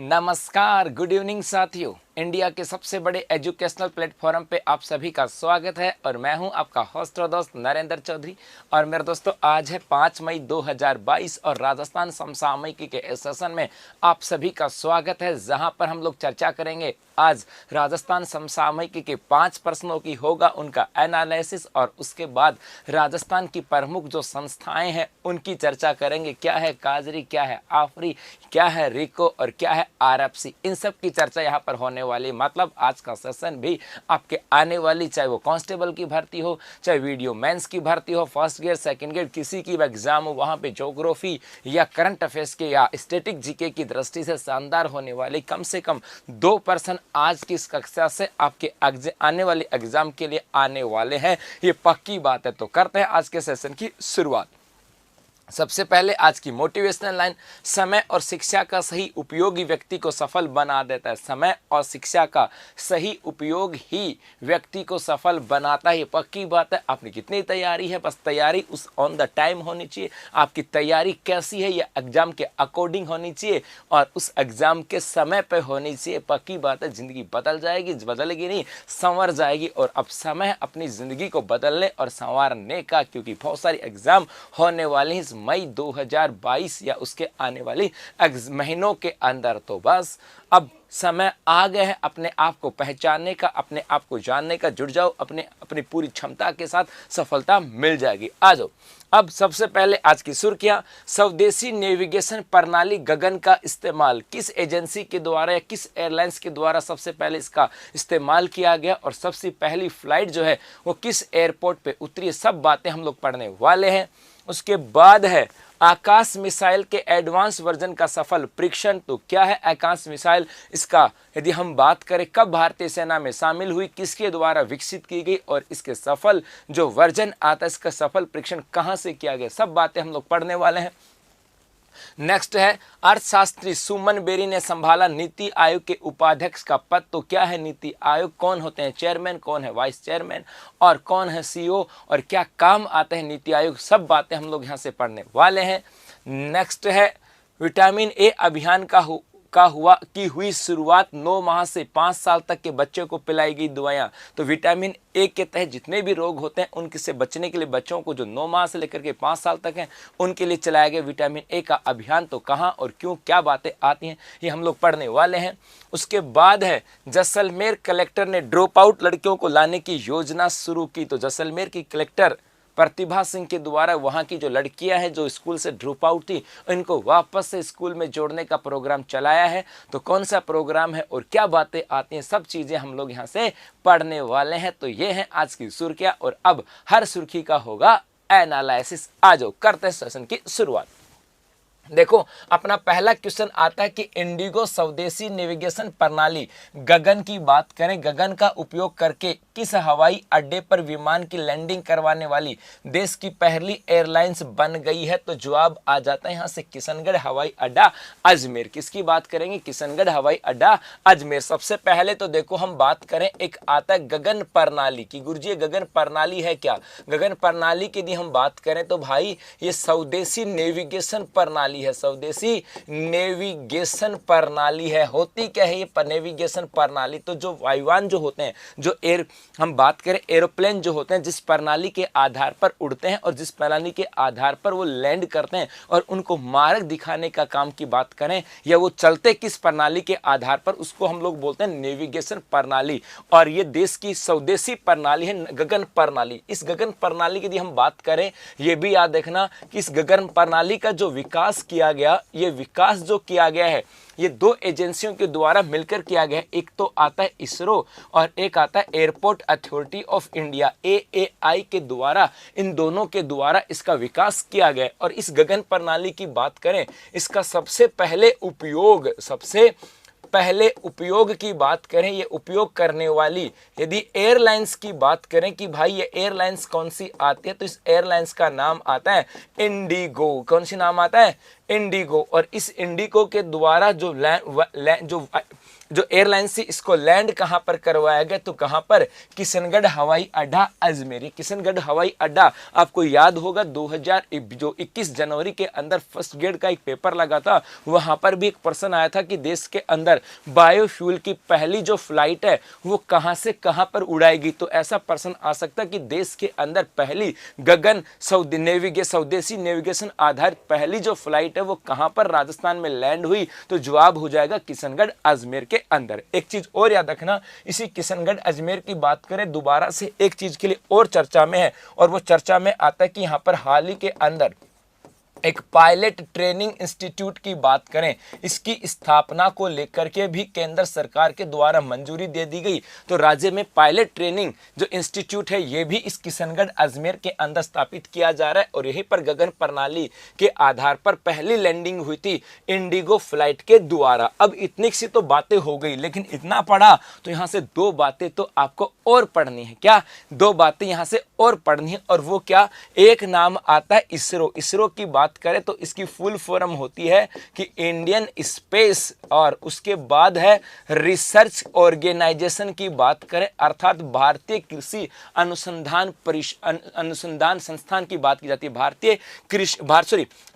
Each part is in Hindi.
नमस्कार, गुड इवनिंग साथियों। इंडिया के सबसे बड़े एजुकेशनल प्लेटफॉर्म पे आप सभी का स्वागत है और मैं हूं आपका होस्ट और दोस्त नरेंद्र चौधरी। और मेरे दोस्तों, आज है 5 मई 2022 और राजस्थान समसामयिकी के इस सेशन में आप सभी का स्वागत है, जहां पर हम लोग चर्चा करेंगे। आज राजस्थान समसामयिकी के 5 प्रश्नों की होगा उनका एनालिसिस और उसके बाद राजस्थान की प्रमुख जो संस्थाएं हैं उनकी चर्चा करेंगे। क्या है काजरी, क्या है आफरी, क्या है रिको और क्या है आरएफसी, इन सब की चर्चा यहाँ पर होने वाली। मतलब आज का सेशन भी आपके आने वाली, चाहे वो कांस्टेबल की भर्ती हो, चाहे वीडियो मेंस की भर्ती हो, फर्स्ट ग्रेड सेकंड ग्रेड किसी की एग्जाम हो, वहाँ पे ज्योग्राफी या करंट अफेयर्स के या स्टैटिक जीके की दृष्टि से शानदार होने वाली। कम से कम 2% आज की इस कक्षा से आपके आने वाले एग्जाम के लिए आने वाले हैं, ये पक्की बात है। तो करते हैं आज के सेशन की शुरुआत। सबसे पहले आज की मोटिवेशनल लाइन, समय और शिक्षा का सही उपयोग ही व्यक्ति को सफल बना देता है। समय और शिक्षा का सही उपयोग ही व्यक्ति को सफल बनाता है, पक्की बात है। आपने कितनी तैयारी है, बस तैयारी उस ऑन द टाइम होनी चाहिए। आपकी तैयारी कैसी है, ये एग्जाम के अकॉर्डिंग होनी चाहिए और उस एग्जाम के समय पे होनी चाहिए। पक्की बात है, जिंदगी बदल जाएगी, बदलेगी नहीं, संवर जाएगी। और अब समय अपनी जिंदगी को बदलने और संवारने का, क्योंकि बहुत सारी एग्जाम होने वाली हैं मई 2022 या उसके आने वाली महीनों के अंदर। तो बस अब समय आ गया है अपने आप को पहचानने का, अपने आप को जानने का। जुड़ जाओ, अपनी पूरी क्षमता के साथ सफलता मिल जाएगी। आ जाओ। अब सबसे पहले आज की सुर्खियां, स्वदेशी नेविगेशन प्रणाली गगन का इस्तेमाल किस एजेंसी के द्वारा या किस एयरलाइंस के द्वारा सबसे पहले इसका इस्तेमाल किया गया और सबसे पहली फ्लाइट जो है वो किस एयरपोर्ट पे उतरी, सब बातें हम लोग पढ़ने वाले हैं। उसके बाद है आकाश मिसाइल के एडवांस वर्जन का सफल परीक्षण। तो क्या है आकाश मिसाइल, इसका यदि हम बात करें कब भारतीय सेना में शामिल हुई, किसके द्वारा विकसित की गई और इसके सफल जो वर्जन आता है इसका सफल परीक्षण कहां से किया गया, सब बातें हम लोग पढ़ने वाले हैं। नेक्स्ट है अर्थशास्त्री सुमन बेरी ने संभाला नीति आयोग के उपाध्यक्ष का पद। तो क्या है नीति आयोग, कौन होते हैं चेयरमैन, कौन है वाइस चेयरमैन और कौन है सीईओ और क्या काम आते हैं नीति आयोग, सब बातें हम लोग यहां से पढ़ने वाले हैं। नेक्स्ट है विटामिन ए अभियान की हुई शुरुआत। 9 माह से 5 साल तक के बच्चों को पिलाई गई दवाइयां। तो विटामिन ए के तहत जितने भी रोग होते हैं उनसे से बचने के लिए बच्चों को जो 9 माह से लेकर के 5 साल तक हैं उनके लिए चलाया गया विटामिन ए का अभियान। तो कहां और क्यों, क्या बातें आती हैं, ये हम लोग पढ़ने वाले हैं। उसके बाद है जैसलमेर कलेक्टर ने ड्रॉप आउट लड़कियों को लाने की योजना शुरू की। तो जैसलमेर की कलेक्टर प्रतिभा सिंह के द्वारा वहां की जो लड़कियां हैं जो स्कूल से ड्रॉप आउट थी इनको वापस से स्कूल में जोड़ने का प्रोग्राम चलाया है। तो कौन सा प्रोग्राम है और क्या बातें आती हैं, सब चीजें हम लोग यहां से पढ़ने वाले हैं। तो ये है आज की सुर्खियां और अब हर सुर्खी का होगा एनालिसिस। आ जाओ करते हैं सेशन की शुरुआत। देखो, अपना पहला क्वेश्चन आता है कि इंडिगो स्वदेशी नेविगेशन प्रणाली गगन की बात करें, गगन का उपयोग करके किस हवाई अड्डे पर विमान की लैंडिंग करवाने वाली देश की पहली एयरलाइंस बन गई है। तो जवाब आ जाता है यहां से किशनगढ़ हवाई अड्डा अजमेर। किसकी बात करेंगे, किशनगढ़ हवाई अड्डा अजमेर। सबसे पहले तो देखो हम बात करें, एक आता है गगन प्रणाली की। गुरुजी गगन प्रणाली है क्या, गगन प्रणाली की यदि हम बात करें तो भाई ये स्वदेशी नेविगेशन प्रणाली है, स्वदेशी नेविगेशन प्रणाली है। होती क्या है ये नेविगेशन प्रणाली, तो जो वायुयान जो होते हैं, जो हम बात करें एरोप्लेन जो होते हैं जिस प्रणाली के आधार पर उड़ते हैं और जिस प्रणाली के आधार पर वो लैंड करते हैं और उनको मार्ग दिखाने का काम की बात करें या वो चलते किस प्रणाली के आधार पर, उसको हम लोग बोलते हैं नेविगेशन प्रणाली। और ये देश की स्वदेशी प्रणाली है गगन प्रणाली। इस गगन प्रणाली की यदि हम बात करें, ये भी याद रखना कि इस गगन प्रणाली का जो विकास किया गया, ये विकास जो किया गया है ये 2 एजेंसियों के द्वारा मिलकर किया गया है। एक तो आता है इसरो और एक आता है airport authority of India AAI के द्वारा, इन दोनों के द्वारा इसका विकास किया गया। और इस गगन प्रणाली की बात करें, इसका सबसे पहले उपयोग की बात करें, ये उपयोग करने वाली यदि एयरलाइंस की बात करें कि भाई ये एयरलाइंस कौन सी आती है, तो इस एयरलाइंस का नाम आता है इंडिगो। कौन सी नाम आता है, इंडिगो। और इस इंडिगो के द्वारा जो जो एयरलाइन से इसको लैंड कहां पर करवाया गया, तो कहां पर, किशनगढ़ हवाई अड्डा अजमेर। किशनगढ़ हवाई अड्डा आपको याद होगा 2021 जनवरी के अंदर फर्स्ट ग्रेड का एक पेपर लगा था, वहां पर भी एक प्रश्न आया था कि देश के अंदर बायोफ्यूल की पहली जो फ्लाइट है वो कहां से कहां पर उड़ाएगी। तो ऐसा प्रश्न आ सकता है कि देश के अंदर पहली गगन स्वदेशी नेविगेशन आधारित पहली जो फ्लाइट है वो कहां पर राजस्थान में लैंड हुई, तो जवाब हो जाएगा किशनगढ़ अजमेर के अंदर। एक चीज और याद रखना, इसी किशनगढ़ अजमेर की बात करें दोबारा से, एक चीज के लिए और चर्चा में है, और वो चर्चा में आता है कि यहां पर हाल ही के अंदर एक पायलट ट्रेनिंग इंस्टीट्यूट की बात करें, इसकी स्थापना को लेकर के भी केंद्र सरकार के द्वारा मंजूरी दे दी गई। तो राज्य में पायलट ट्रेनिंग जो इंस्टीट्यूट है ये भी इस किशनगढ़ अजमेर के अंदर स्थापित किया जा रहा है, और यहीं पर गगन प्रणाली के आधार पर पहली लैंडिंग हुई थी इंडिगो फ्लाइट के द्वारा। अब इतनी सी तो बातें हो गई, लेकिन इतना पढ़ा तो यहां से दो बातें तो आपको और पढ़नी है। क्या? दो बातें यहां से और पढ़नी है, और वो क्या? एक नाम आता है इसरो। इसरो की बात करें तो इसकी फुल फॉर्म होती है कि इंडियन स्पेस, और उसके बाद है रिसर्च ऑर्गेनाइजेशन की बात करें, अर्थात भारतीय कृषि अनुसंधान संस्थान की बात की जाती है।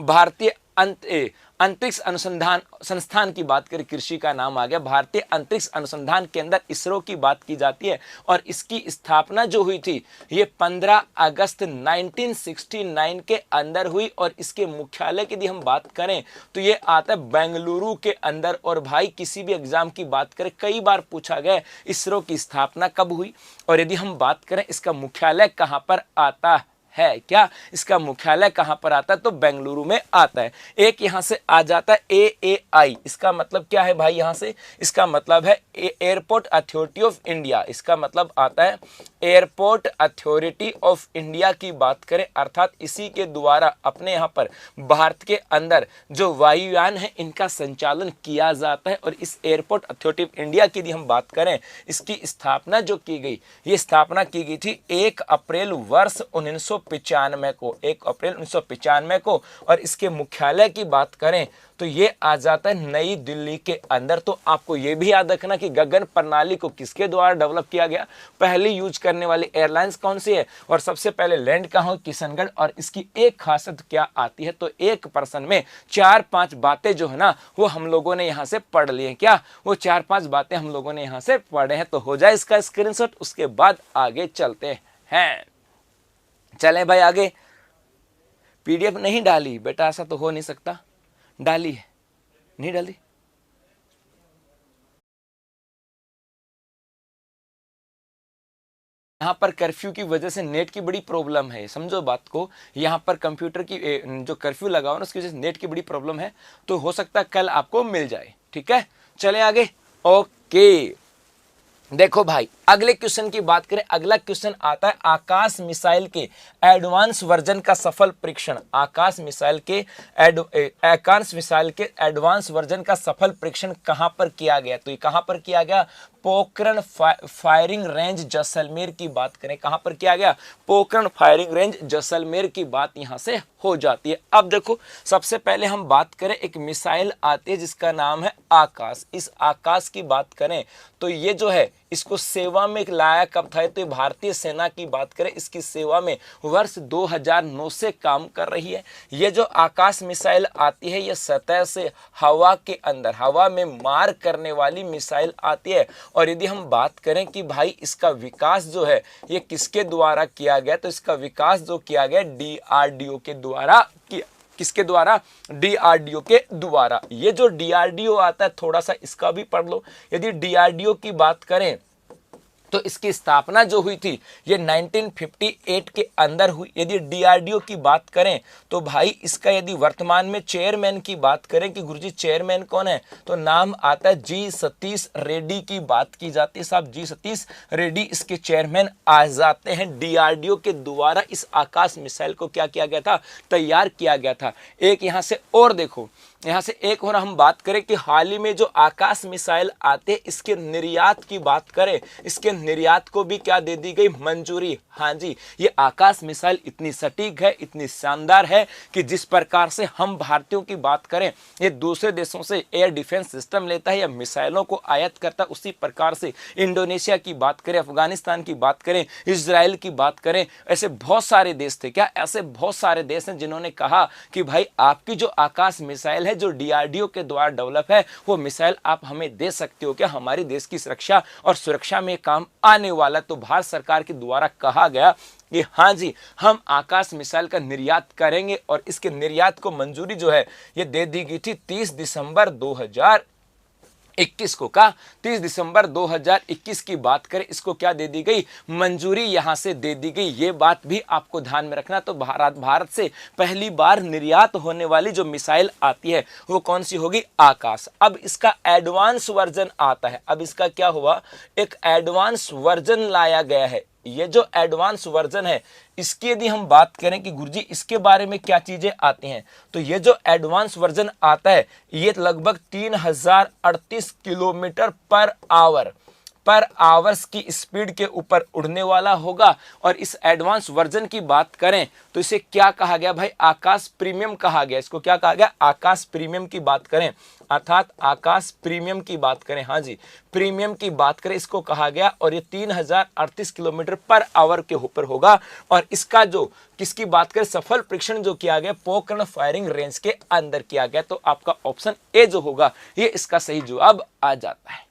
भारतीय अंतरिक्ष अनुसंधान संस्थान की बात करें, कृषि का नाम आ गया, भारतीय अंतरिक्ष अनुसंधान के अंदर इसरो की बात की जाती है। और इसकी स्थापना जो हुई थी ये 15 अगस्त 1969 के अंदर हुई, और इसके मुख्यालय की यदि हम बात करें तो ये आता है बेंगलुरु के अंदर। और भाई किसी भी एग्जाम की बात करें, कई बार पूछा गया इसरो की स्थापना कब हुई, और यदि हम बात करें इसका मुख्यालय कहां पर आता है, क्या इसका मुख्यालय कहां पर आता है, तो बेंगलुरु में आता है। एक यहां से आ जाता है AAI, इसका मतलब क्या है भाई, यहां से इसका मतलब है एयरपोर्ट अथॉरिटी ऑफ इंडिया। इसका मतलब आता है एयरपोर्ट अथॉरिटी ऑफ इंडिया की बात करें, अर्थात इसी के द्वारा अपने यहां पर भारत के अंदर जो वायुयान है इनका संचालन किया जाता है। और इस एयरपोर्ट अथॉरिटी ऑफ इंडिया की यदि हम बात करें, इसकी स्थापना जो की गई, ये स्थापना की गई थी 1 अप्रैल वर्ष 1995 को, 1 अप्रैल 1995 को। और इसके मुख्यालय की बात करें तो ये आ जाता है नई दिल्ली के अंदर। तो आपको ये भी याद रखना कि गगन प्रणाली को किसके द्वारा डेवलप किया गया, पहली यूज करने वाली एयरलाइंस कौन सी है, और सबसे पहले लैंड कहां हुई, किशनगढ़। और इसकी एक खासियत क्या आती है, तो एक पर्सन में 4-5 बातें जो है ना वो हम लोगों ने यहां से पढ़ ली है। क्या वो 4-5 बातें हम लोगों ने यहां से पढ़े हैं, तो हो जाए इसका स्क्रीनशॉट, उसके बाद आगे चलते हैं। चलें भाई आगे। PDF नहीं डाली बेटा, ऐसा तो हो नहीं सकता, डाली है, नहीं डाली। यहाँ पर कर्फ्यू की वजह से नेट की बड़ी प्रॉब्लम है, समझो बात को। यहाँ पर कंप्यूटर की जो कर्फ्यू लगा हुआ ना उसकी वजह से नेट की बड़ी प्रॉब्लम है, तो हो सकता है कल आपको मिल जाए। ठीक है, चले आगे। ओके, देखो भाई अगले क्वेश्चन की बात करें। अगला क्वेश्चन आता है आकाश मिसाइल के एडवांस वर्जन का सफल परीक्षण। आकाश मिसाइल के एडवांस वर्जन का सफल परीक्षण कहां पर किया गया, तो ये कहां पर किया गया, पोखरण फायरिंग रेंज जैसलमेर की बात करें, कहां पर किया गया, पोखरण फायरिंग रेंज जैसलमेर की बात यहां से हो जाती है। अब देखो सबसे पहले हम बात करें, एक मिसाइल आती है जिसका नाम है आकाश। इस आकाश की बात करें तो ये जो है इसको सेवा में लाया कब था, तो भारतीय सेना की बात करें इसकी सेवा में वर्ष 2009 से काम कर रही है। ये जो आकाश मिसाइल आती है ये सतह से हवा के अंदर, हवा में मार करने वाली मिसाइल आती है। और यदि हम बात करें कि भाई इसका विकास जो है ये किसके द्वारा किया गया, तो इसका विकास जो किया गया DRDO के द्वारा किया। किसके द्वारा, DRDO के द्वारा। ये जो DRDO आता है थोड़ा सा इसका भी पढ़ लो। यदि DRDO की बात करें तो इसकी स्थापना जो हुई थी ये 1958 के अंदर हुई। यदि DRDO की बात करें तो भाई इसका यदि वर्तमान में चेयरमैन की बात करें कि गुरुजी चेयरमैन कौन है, तो नाम आता है G सतीश रेड्डी की बात की जाती है। साहब G सतीश रेड्डी इसके चेयरमैन आ जाते हैं। DRDO के द्वारा इस आकाश मिसाइल को क्या किया गया था, तैयार किया गया था। एक यहां से और देखो यहाँ से एक और हम बात करें कि हाल ही में जो आकाश मिसाइल आते इसके निर्यात की बात करें, इसके निर्यात को भी क्या दे दी गई, मंजूरी। हाँ जी, ये आकाश मिसाइल इतनी सटीक है, इतनी शानदार है कि जिस प्रकार से हम भारतीयों की बात करें ये दूसरे देशों से एयर डिफेंस सिस्टम लेता है या मिसाइलों को आयात करता है, उसी प्रकार से इंडोनेशिया की बात करें, अफगानिस्तान की बात करें, इजराइल की बात करें, ऐसे बहुत सारे देश थे। क्या ऐसे बहुत सारे देश हैं जिन्होंने कहा कि भाई आपकी जो आकाश मिसाइल है जो डीआरडीओ के द्वारा डेवलप है वो मिसाइल आप हमें दे सकते हो क्या, हमारी देश की सुरक्षा और सुरक्षा में काम आने वाला। तो भारत सरकार के द्वारा कहा गया कि हाँ जी हम आकाश मिसाइल का निर्यात करेंगे और इसके निर्यात को मंजूरी जो है ये दे दी गई थी 30 दिसंबर 2021 को। का 30 दिसंबर 2021 की बात करें, इसको क्या दे दी गई, मंजूरी यहां से दे दी गई। ये बात भी आपको ध्यान में रखना। तो भारत से पहली बार निर्यात होने वाली जो मिसाइल आती है वो कौन सी होगी, आकाश। अब इसका एडवांस वर्जन आता है, अब इसका क्या हुआ, एक एडवांस वर्जन लाया गया है। ये जो एडवांस वर्जन है इसकी यदि हम बात करें कि गुरुजी इसके बारे में क्या चीजें आती हैं, तो ये जो एडवांस वर्जन आता है ये लगभग 3038 किलोमीटर पर आवर्स की स्पीड के ऊपर उड़ने वाला होगा। और इस एडवांस वर्जन की बात करें तो इसे क्या कहा गया भाई, आकाश प्रीमियम कहा गया। इसको क्या कहा गया, आकाश प्रीमियम की बात करें, अर्थात आकाश प्रीमियम की बात करें, हाँ जी प्रीमियम की बात करें इसको कहा गया। और ये 3038 किलोमीटर पर आवर के ऊपर होगा। और इसका जो किसकी बात करें, सफल परीक्षण जो किया गया पोखरण फायरिंग रेंज के अंदर किया गया। तो आपका ऑप्शन ए जो होगा ये इसका सही जवाब आ जाता है।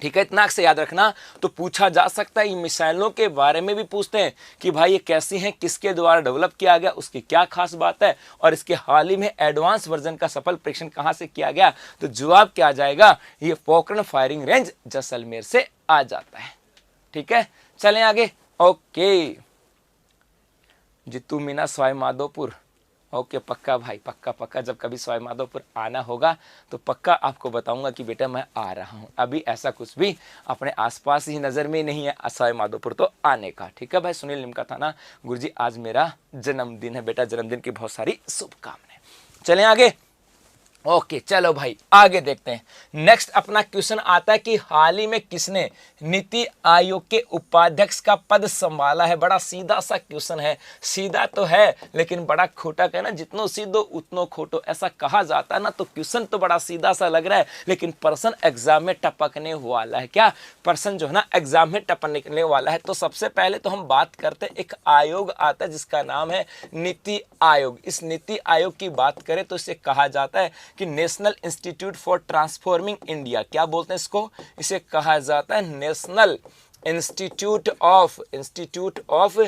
ठीक है, इतना से याद रखना। तो पूछा जा सकता है, ये मिसाइलों के बारे में भी पूछते हैं कि भाई ये कैसी हैं, किसके द्वारा डेवलप किया गया, उसकी क्या खास बात है, और इसके हाल ही में एडवांस वर्जन का सफल परीक्षण कहां से किया गया। तो जवाब क्या आ जाएगा, ये पोखरण फायरिंग रेंज जैसलमेर से आ जाता है। ठीक है, चलें आगे। ओके, जितू मीना सवाई माधोपुर, ओके पक्का भाई, पक्का जब कभी सवाई माधोपुर आना होगा तो पक्का आपको बताऊंगा कि बेटा मैं आ रहा हूं। अभी ऐसा कुछ भी अपने आसपास ही नज़र में नहीं है सवाई माधोपुर तो आने का। ठीक है भाई, सुनील निमका थाना, गुरुजी आज मेरा जन्मदिन है बेटा, जन्मदिन की बहुत सारी शुभकामनाएं। चलें आगे। ओके चलो भाई आगे देखते हैं। नेक्स्ट अपना क्वेश्चन आता है कि हाल ही में किसने नीति आयोग के उपाध्यक्ष का पद संभाला है। बड़ा सीधा सा क्वेश्चन है, सीधा तो है लेकिन बड़ा खोटा है ना, जितनो सीधो उतनो खोटो ऐसा कहा जाता है ना। तो क्वेश्चन तो बड़ा सीधा सा लग रहा है लेकिन प्रश्न एग्जाम में टपकने वाला है। क्या प्रश्न जो है ना एग्जाम में टपकने वाला है। तो सबसे पहले तो हम बात करते हैं, एक आयोग आता है जिसका नाम है नीति आयोग। इस नीति आयोग की बात करें तो इसे कहा जाता है कि national institute for transforming India. क्या बोलते हैं इसको, इसे कहा जाता है नेशनल इंस्टीट्यूट ऑफ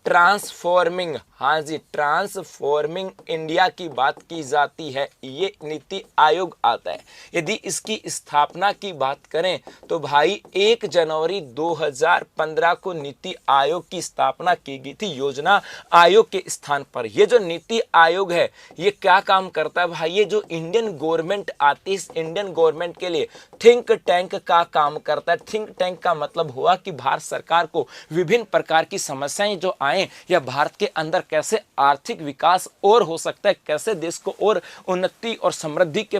ट्रांसफॉर्मिंग, हाँ जी ट्रांसफॉर्मिंग इंडिया की बात की जाती है, ये नीति आयोग आता है। यदि इसकी स्थापना की बात करें तो भाई 1 जनवरी 2015 को नीति आयोग की स्थापना की गई थी योजना आयोग के स्थान पर। ये जो नीति आयोग है ये क्या काम करता है भाई, ये जो इंडियन गवर्नमेंट आती है इस इंडियन गवर्नमेंट के लिए थिंक टैंक का काम करता है। थिंक टैंक का मतलब हुआ कि भारत सरकार को विभिन्न प्रकार की समस्याएं जो आए या भारत के अंदर कैसे आर्थिक विकास और हो सकता है, कैसे देश को और उन्नति और समृद्धि के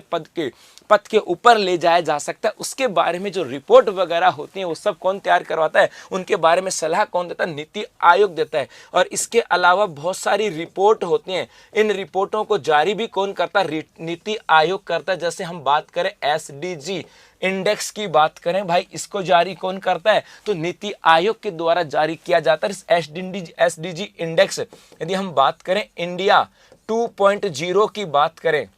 पद के ऊपर ले जाया जा सकता है, उसके बारे में जो रिपोर्ट वगैरह होती है वो सब कौन तैयार करवाता है, उनके बारे में सलाह कौन देता है, नीति आयोग देता है। और इसके अलावा बहुत सारी रिपोर्ट होती हैं, इन रिपोर्टों को जारी भी कौन करता है, नीति आयोग करता है। जैसे हम बात करें एसडीजी इंडेक्स की बात करें भाई, इसको जारी कौन करता है, तो नीति आयोग के द्वारा जारी किया जाता है। इस एसडीजी इंडेक्स यदि हम बात करें इंडिया 2.0 की बात करें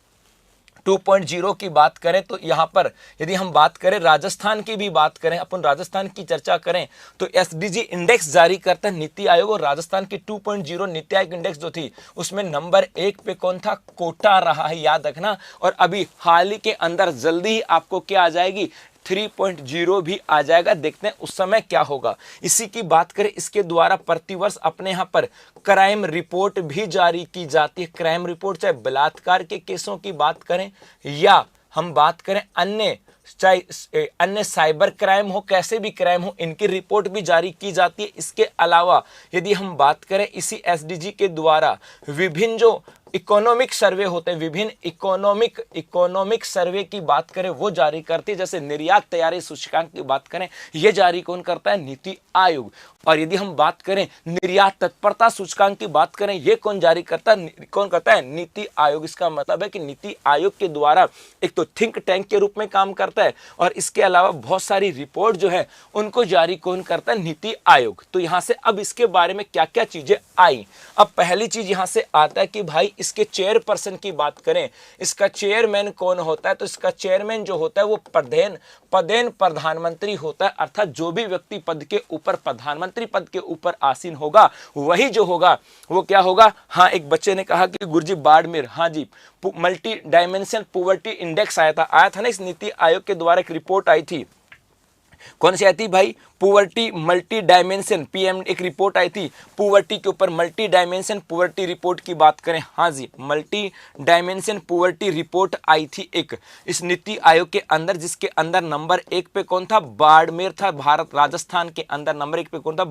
2.0 की बात करें तो यहाँ पर यदि हम बात करें राजस्थान की भी बात करें, अपन राजस्थान की चर्चा करें तो एसडीजी इंडेक्स जारी करता है नीति आयोग। और राजस्थान की 2.0 नीति आयोग इंडेक्स जो थी उसमें नंबर 1 पे कौन था, कोटा रहा है, याद रखना। और अभी हाल ही के अंदर जल्दी ही आपको क्या आ जाएगी, 3.0 भी आ जाएगा। देखते हैं उस समय क्या होगा। इसी की बात करें, इसके द्वारा प्रतिवर्ष अपने यहाँ पर क्राइम रिपोर्ट भी जारी की जाती है। क्राइम रिपोर्ट चाहे बलात्कार के केसों की बात करें या हम बात करें अन्य साइबर क्राइम हो, कैसे भी क्राइम हो, इनकी रिपोर्ट भी जारी की जाती है। इसके अलावा यदि हम बात करें इसी एसडीजी के द्वारा विभिन्न जो इकोनॉमिक सर्वे होते हैं, विभिन्न इकोनॉमिक सर्वे की बात करें वो जारी करती है। जैसे निर्यात तैयारी सूचकांक की बात करें, ये जारी कौन करता है? नीति आयोग। और यदि हम बात करें निर्यात तत्परता सूचकांक की बात करें, ये कौन जारी करता है? कौन करता है? नीति आयोग। इसका मतलब है कि नीति आयोग के द्वारा एक तो थिंक टैंक के रूप में काम करता है, और इसके अलावा बहुत सारी रिपोर्ट जो है उनको जारी कौन करता है? नीति आयोग। तो यहां से अब इसके बारे में क्या क्या चीजें आई। अब पहली चीज यहां से आता है कि भाई इसके चेयरपर्सन की बात करें, इसका चेयरमैन कौन होता है? तो इसका चेयरमैन जो होता है वो पदेन प्रधानमंत्री होता है, अर्थात जो भी व्यक्ति पद के ऊपर, प्रधानमंत्री पद के ऊपर आसीन होगा, वही जो होगा वो क्या होगा? हाँ, एक बच्चे ने कहा कि गुरुजी बाड़मेर, हाँ जी, मल्टी डायमेंशनल पॉवर्टी इंडेक्स आया था ना, इस नीति आयोग के द्वारा एक रिपोर्ट आई थी। कौन सी आई थी भाई? पुवर्टी मल्टी डायमेंशन, पीएम एक रिपोर्ट आई थी पुवर्टी के ऊपर, मल्टी डायमेंशन पुवर्टी रिपोर्ट की बात करें, हाँ जी, मल्टी डायमेंशन पुवर्टी रिपोर्ट आई थी एक इस नीति आयोग के अंदर, जिसके अंदर नंबर 1 पे कौन था? बाड़मेर था। भारत राजस्थान के अंदर नंबर 1 पे कौन था?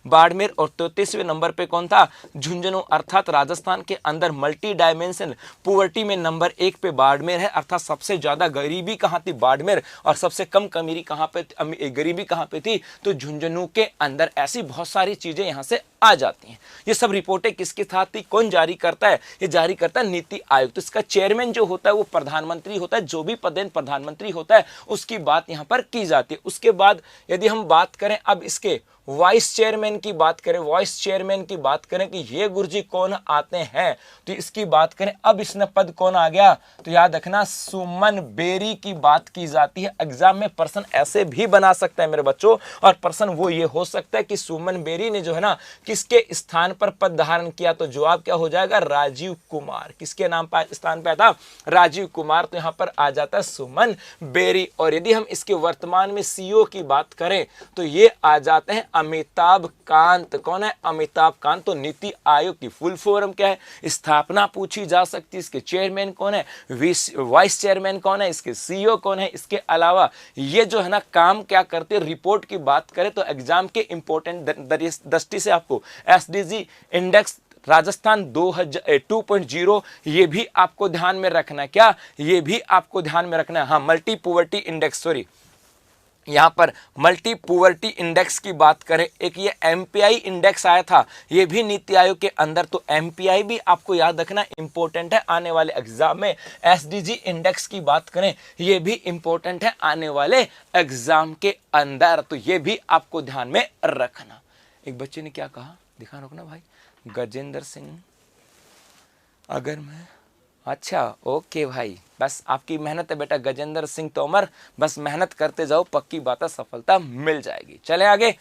बाड़मेर। और 33वें नंबर पे कौन था? झुंझुनू। अर्थात राजस्थान के अंदर मल्टी डायमेंशन पुवर्टी में नंबर 1 पे बाड़मेर है, अर्थात सबसे ज्यादा गरीबी कहाँ थी? बाड़मेर। और सबसे कम कमीरी कहाँ पे, गरीबी कहाँ पे थी? तो झुंझुनू के अंदर। ऐसी बहुत सारी चीजें यहां से आ जाती हैं। ये सब रिपोर्टें किसके साथ थी? कौन जारी करता है? ये जारी करता है नीति आयोग। तो इसका चेयरमैन जो होता है वो प्रधानमंत्री होता है, जो भी पदेन प्रधानमंत्री होता है उसकी बात यहां पर की जाती है। उसके बाद यदि हम बात करें अब इसके वाइस चेयरमैन की बात करें, वाइस चेयरमैन की बात करें कि ये गुरुजी कौन आते हैं, तो इसकी बात करें। अब इसमें पद कौन आ गया? तो याद रखना सुमन बेरी की बात की जाती है। एग्जाम में पर्सन ऐसे भी बना सकता है मेरे बच्चों, और पर्सन वो ये हो सकता है कि सुमन बेरी ने जो है ना किसके स्थान पर पद धारण किया? तो जवाब क्या हो जाएगा? राजीव कुमार। किसके नाम पर स्थान पर था? राजीव कुमार। तो यहां पर आ जाता है सुमन बेरी। और यदि हम इसके वर्तमान में सीईओ की बात करें तो ये आ जाते हैं अमिताभ कांत। कौन है? अमिताभ कांत। तो नीति आयोग की फुल फॉर्म क्या है? स्थापना पूछी जा सकती है। इसके चेयरमैन कौन है? वाइस चेयरमैन कौन है? इसके सीईओ कौन है? इसके अलावा ये जो है ना काम क्या करते हैं? रिपोर्ट की बात करें तो एग्जाम के इंपॉर्टेंट दृष्टि से आपको एसडीजी इंडेक्स राजस्थान 2.0 ये भी आपको ध्यान में रखना है। क्या? ये भी आपको ध्यान में रखना है। हाँ, मल्टी पुवर्टी इंडेक्स, सॉरी, यहां पर मल्टी पुवर्टी इंडेक्स की बात करें, एक ये एमपीआई इंडेक्स आया था, ये भी नीति आयोग के अंदर। तो एमपीआई भी आपको याद रखना इंपॉर्टेंट है आने वाले एग्जाम में। एसडीजी इंडेक्स की बात करें, ये भी इंपॉर्टेंट है आने वाले एग्जाम के अंदर। तो ये भी आपको ध्यान में रखना। एक बच्चे ने क्या कहा? ध्यान रखना भाई। गजेंद्र सिंह, अगर मैं, अच्छा ओके भाई, बस आपकी मेहनत है बेटा गजेंद्र सिंह तोमर, बस मेहनत करते जाओ, पक्की बात है सफलता मिल जाएगी। चले आगे।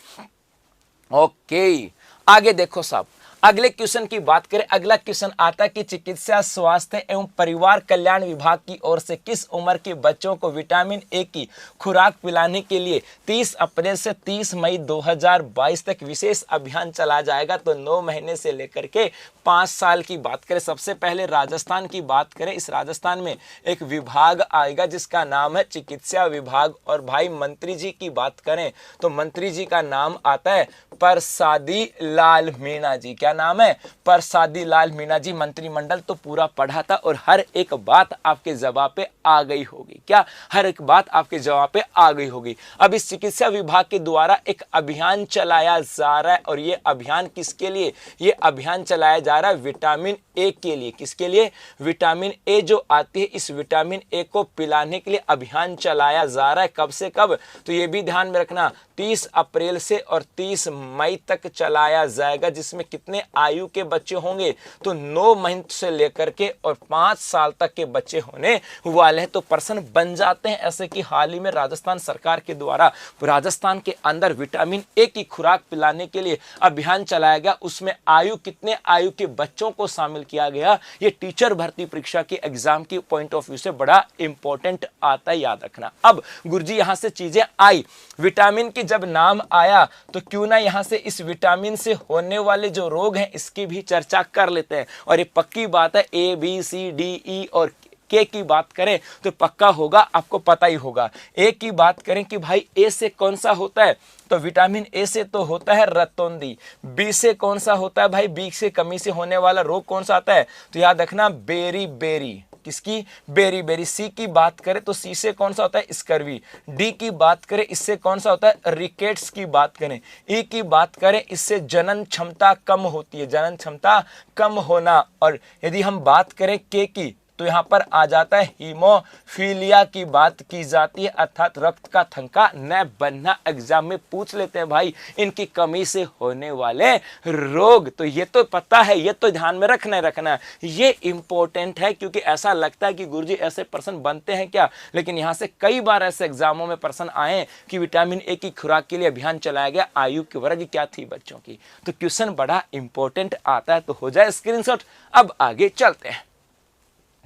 ओके, आगे देखो साहब, अगले क्वेश्चन की बात करें। अगला क्वेश्चन आता है कि चिकित्सा स्वास्थ्य एवं परिवार कल्याण विभाग की ओर से किस उम्र के बच्चों को विटामिन ए की खुराक पिलाने के लिए 30 अप्रैल से 30 मई 2022 तक विशेष अभियान चलाया जाएगा? तो 9 महीने से लेकर के 5 साल की बात करें। सबसे पहले राजस्थान की बात करें, इस राजस्थान में एक विभाग आएगा जिसका नाम है चिकित्सा विभाग। और भाई मंत्री जी की बात करें तो मंत्री जी का नाम आता है परसादी लाल मीणा जी। क्या नाम है? परसादी लाल मीणा जी। मंत्रिमंडल तो पूरा पढ़ा था और हर एक बात आपके जवाब पे आ गई होगी। क्या? हर एक बात आपके जवाब पे आ गई होगी। अब इस चिकित्सा विभाग के द्वारा एक अभियान चलाया जा रहा है, और ये अभियान किसके लिए? ये अभियान चलाया जा रहा है विटामिन ए के लिए। किसके लिए? विटामिन ए जो आती है, इस विटामिन ए को पिलाने के लिए अभियान चलाया जा रहा है। कब से कब? तो ये भी ध्यान में रखना, 30 अप्रैल से और 30 मई तक चलाया जाएगा। जिसमें कितने आयु के बच्चे होंगे? तो 9 महीने से लेकर के और 5 साल तक के बच्चे होने वाले हैं। तो पर्सन बन जाते हैं। ऐसे कि हाल ही में राजस्थान सरकार के द्वारा राजस्थान के अंदर विटामिन ए की खुराक पिलाने के लिए अभियान चलाया गया। उसमें आयु, कितने आयु के बच्चों को शामिल किया गया? ये टीचर भर्ती परीक्षा के एग्जाम की पॉइंट ऑफ व्यू से बड़ा इंपॉर्टेंट आता है, याद रखना। अब गुरुजी यहां से चीजें आई, विटामिन की जब नाम आया तो क्यों ना यहां से इस विटामिन से होने वाले जो रोग हैं इसकी भी चर्चा कर लेते हैं। और ये पक्की बात है, A B C D E और के की बात करें तो पक्का होगा, आपको पता ही होगा। ए की बात करें कि भाई ए से कौन सा होता है, तो विटामिन ए से तो होता है रतौंधी। बी से कौन सा होता है भाई, बी से कमी से होने वाला रोग कौन सा आता है, तो याद रखना बेरी बेरी, किसकी, बेरी बेरी। सी की बात करें तो सी से कौन सा होता है, स्कर्वी। डी की बात करें इससे कौन सा होता है, रिकेट्स की बात करें। ई की बात करें इससे जनन क्षमता कम होती है, जनन क्षमता कम होना। और यदि हम बात करें के की तो यहां पर आ जाता है हीमोफीलिया की बात की जाती है, अर्थात रक्त का थक्का न बनना। एग्जाम में पूछ लेते हैं भाई इनकी कमी से होने वाले रोग, तो ये तो पता है, ये तो ध्यान में रखना है, ये इंपॉर्टेंट है। क्योंकि ऐसा लगता है कि गुरुजी ऐसे प्रश्न बनते हैं क्या, लेकिन यहां से कई बार ऐसे एग्जामों में प्रश्न आए कि विटामिन ए की खुराक के लिए अभियान चलाया गया, आयु की वर्ग क्या थी बच्चों की, तो क्वेश्चन बड़ा इंपॉर्टेंट आता है। तो हो जाए स्क्रीनशॉट। अब आगे चलते हैं,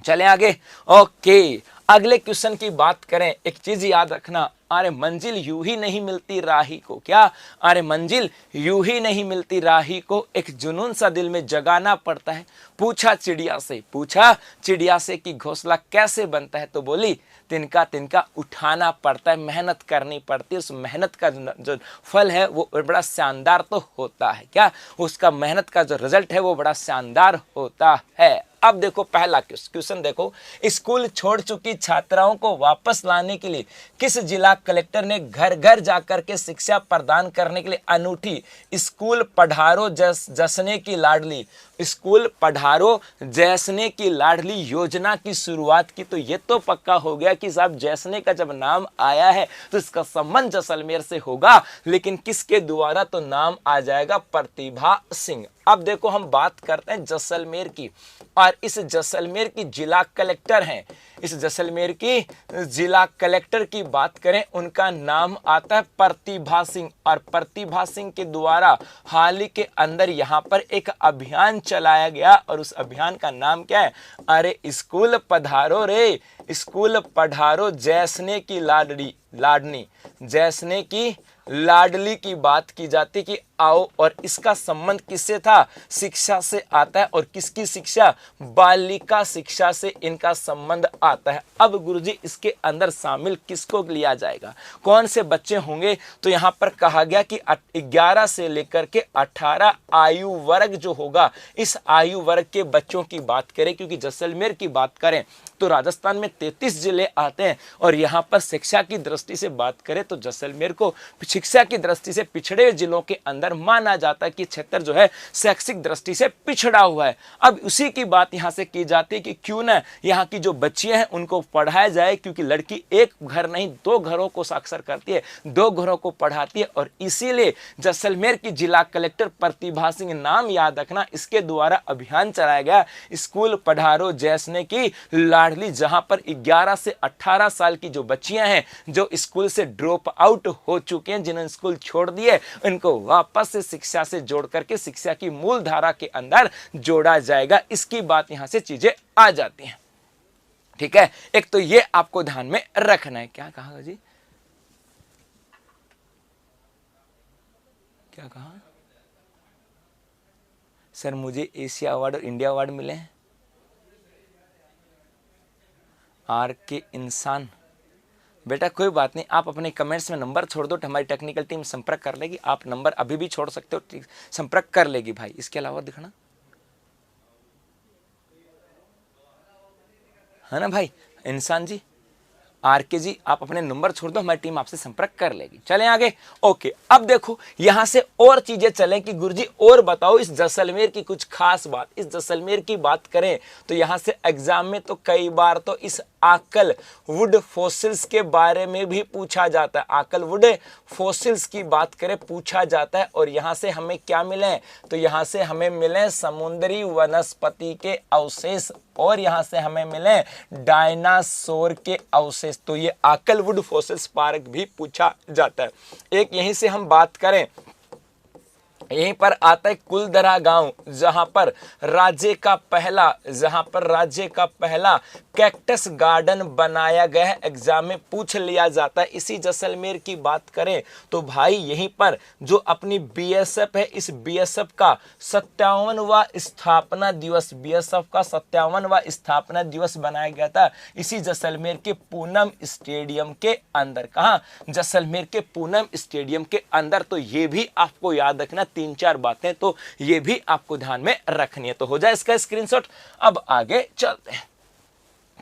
चलें आगे। ओके, अगले क्वेश्चन की बात करें, एक चीज याद रखना, अरे मंजिल यूं ही नहीं मिलती राही को, क्या, अरे मंजिल यूं ही नहीं मिलती राही को, एक जुनून सा दिल में जगाना पड़ता है। पूछा चिड़िया से कि घोंसला कैसे बनता है, तो बोली तिनका तिनका उठाना पड़ता है, मेहनत करनी पड़ती है। उस मेहनत का जो फल है वो बड़ा शानदार तो होता है, क्या, उसका मेहनत का जो रिजल्ट है वो बड़ा शानदार होता है। अब देखो पहला क्वेश्चन देखो, स्कूल छोड़ चुकी छात्राओं को वापस लाने के लिए किस जिला कलेक्टर ने घर घर जाकर के शिक्षा प्रदान करने के लिए अनूठी स्कूल पढ़ारो जसने की लाडली, स्कूल पढ़ारो जैसने की लाडली योजना की शुरुआत की। तो ये तो पक्का हो गया कि साहब जैसने का जब नाम आया है तो इसका संबंध जैसलमेर से होगा, लेकिन किसके द्वारा, तो नाम आ जाएगा प्रतिभा सिंह। अब देखो हम बात करते हैं जैसलमेर की, और इस जैसलमेर की जिला कलेक्टर हैं, इस जैसलमेर की जिला कलेक्टर की बात करें उनका नाम आता है प्रतिभा सिंह। और प्रतिभा सिंह के द्वारा हाल ही के अंदर यहां पर एक अभियान चलाया गया, और उस अभियान का नाम क्या है, अरे स्कूल पधारो रे, स्कूल पढ़ारो जैसने की लाडनी, जैसने की लाडली की बात की जाती कि आओ। और इसका संबंध किससे था, शिक्षा से आता है, और किसकी शिक्षा, बालिका शिक्षा से इनका संबंध आता है। अब गुरुजी इसके अंदर शामिल किसको लिया जाएगा, कौन से बच्चे होंगे, तो यहां पर कहा गया कि 11 से लेकर के 18 आयु वर्ग जो होगा, इस आयु वर्ग के बच्चों की बात करें, क्योंकि जैसलमेर की बात करें तो राजस्थान में 33 जिले आते हैं, और यहां पर शिक्षा की दृष्टि से बात करें तो जैसलमेर को शिक्षा की दृष्टि से पिछड़े जिलों के अंदर माना जाता है कि क्षेत्र जो है शैक्षिक दृष्टि से पिछड़ा हुआ है। अब उसी की बात यहां से की जाती है कि क्यों ना यहां की जो बच्चियां हैं उनको पढ़ाया जाए, क्योंकि लड़की एक घर नहीं 2 घरों को साक्षर करती है, 2 घरों को पढ़ाती है। और इसीलिए जैसलमेर की जिला कलेक्टर प्रतिभा सिंह, नाम याद रखना, इसके द्वारा अभियान चलाया गया स्कूल पढ़ारो जैसने की लाडली, जहां पर 11 से 18 साल की जो बच्चियां हैं जो स्कूल से ड्रॉप आउट हो चुके हैं, जिन्होंने स्कूल छोड़ दिए, इनको वापस से शिक्षा से जोड़ करके शिक्षा की मूल धारा के अंदर जोड़ा जाएगा। इसकी बात यहां से चीजें आ जाती हैं, ठीक है। एक तो ये आपको ध्यान में रखना है। क्या कहा जी, क्या कहा सर, मुझे एशिया अवार्ड और इंडिया अवार्ड मिले हैं। आर के इंसान, बेटा कोई बात नहीं, आप अपने कमेंट्स में नंबर छोड़ दो, हमारी टेक्निकल टीम संपर्क कर लेगी। आप नंबर अभी भी छोड़ सकते हो, संपर्क कर लेगी भाई। इसके अलावा दिखाना है ना भाई, इंसान जी, आरके जी, आप अपने नंबर छोड़ दो, हमारी टीम आपसे संपर्क कर लेगी। चलें आगे। ओके, अब देखो यहां से और चीजें चलें कि गुरुजी और बताओ इस जैसलमेर की कुछ खास बात। इस जैसलमेर की बात करें तो यहां से एग्जाम में तो कई बार तो इस आकल वुड फॉसिल्स के बारे में भी पूछा जाता है, आकल वुड फॉसिल्स की बात करें पूछा जाता है। और यहां से हमें क्या मिले, तो यहां से हमें मिले समुद्री वनस्पति के अवशेष, और यहां से हमें मिले डायनासोर के अवशेष। तो ये आकल वुड फॉसिल्स पार्क भी पूछा जाता है। एक यहीं से हम बात करें, यहीं पर आता है कुलधरा गांव, जहां पर राज्य का पहला कैक्टस गार्डन बनाया गया है, एग्जाम में पूछ लिया जाता है। इसी जैसलमेर की बात करें तो भाई यहीं पर जो अपनी बीएसएफ है, इस बीएसएफ का 57वां स्थापना दिवस, बीएसएफ का 57वां स्थापना दिवस बनाया गया था इसी जैसलमेर के पूनम स्टेडियम के अंदर। कहां? जैसलमेर के पूनम स्टेडियम के अंदर। तो ये भी आपको याद रखना, 3-4 बातें तो ये भी आपको ध्यान में रखनी है। तो हो जाए इसका स्क्रीनशॉट। अब आगे चलते हैं,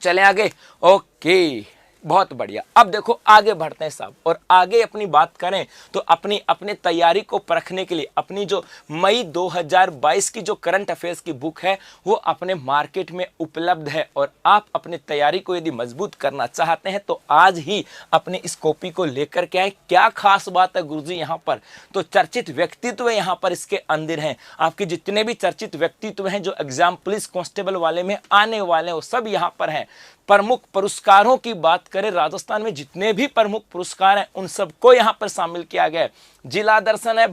चले आगे। ओके, बहुत बढ़िया। अब देखो आगे बढ़ते हैं साहब, और आगे अपनी बात करें तो अपनी तैयारी को परखने के लिए अपनी जो मई 2022 की जो करंट अफेयर्स की बुक है वो अपने मार्केट में उपलब्ध है। और आप अपनी तैयारी को यदि मजबूत करना चाहते हैं तो आज ही अपनी इस कॉपी को लेकर के आए। क्या खास बात है गुरुजी यहाँ पर? तो चर्चित व्यक्तित्व यहाँ पर इसके अंदर हैं। आपके जितने भी चर्चित व्यक्तित्व हैं जो एग्जाम पुलिस कांस्टेबल वाले में आने वाले हैं वो सब यहाँ पर हैं। प्रमुख पुरस्कारों की बात करें, राजस्थान में जितने भी प्रमुख पुरस्कार हैं उन सबको यहां पर शामिल किया गया है। जिला दर्शन है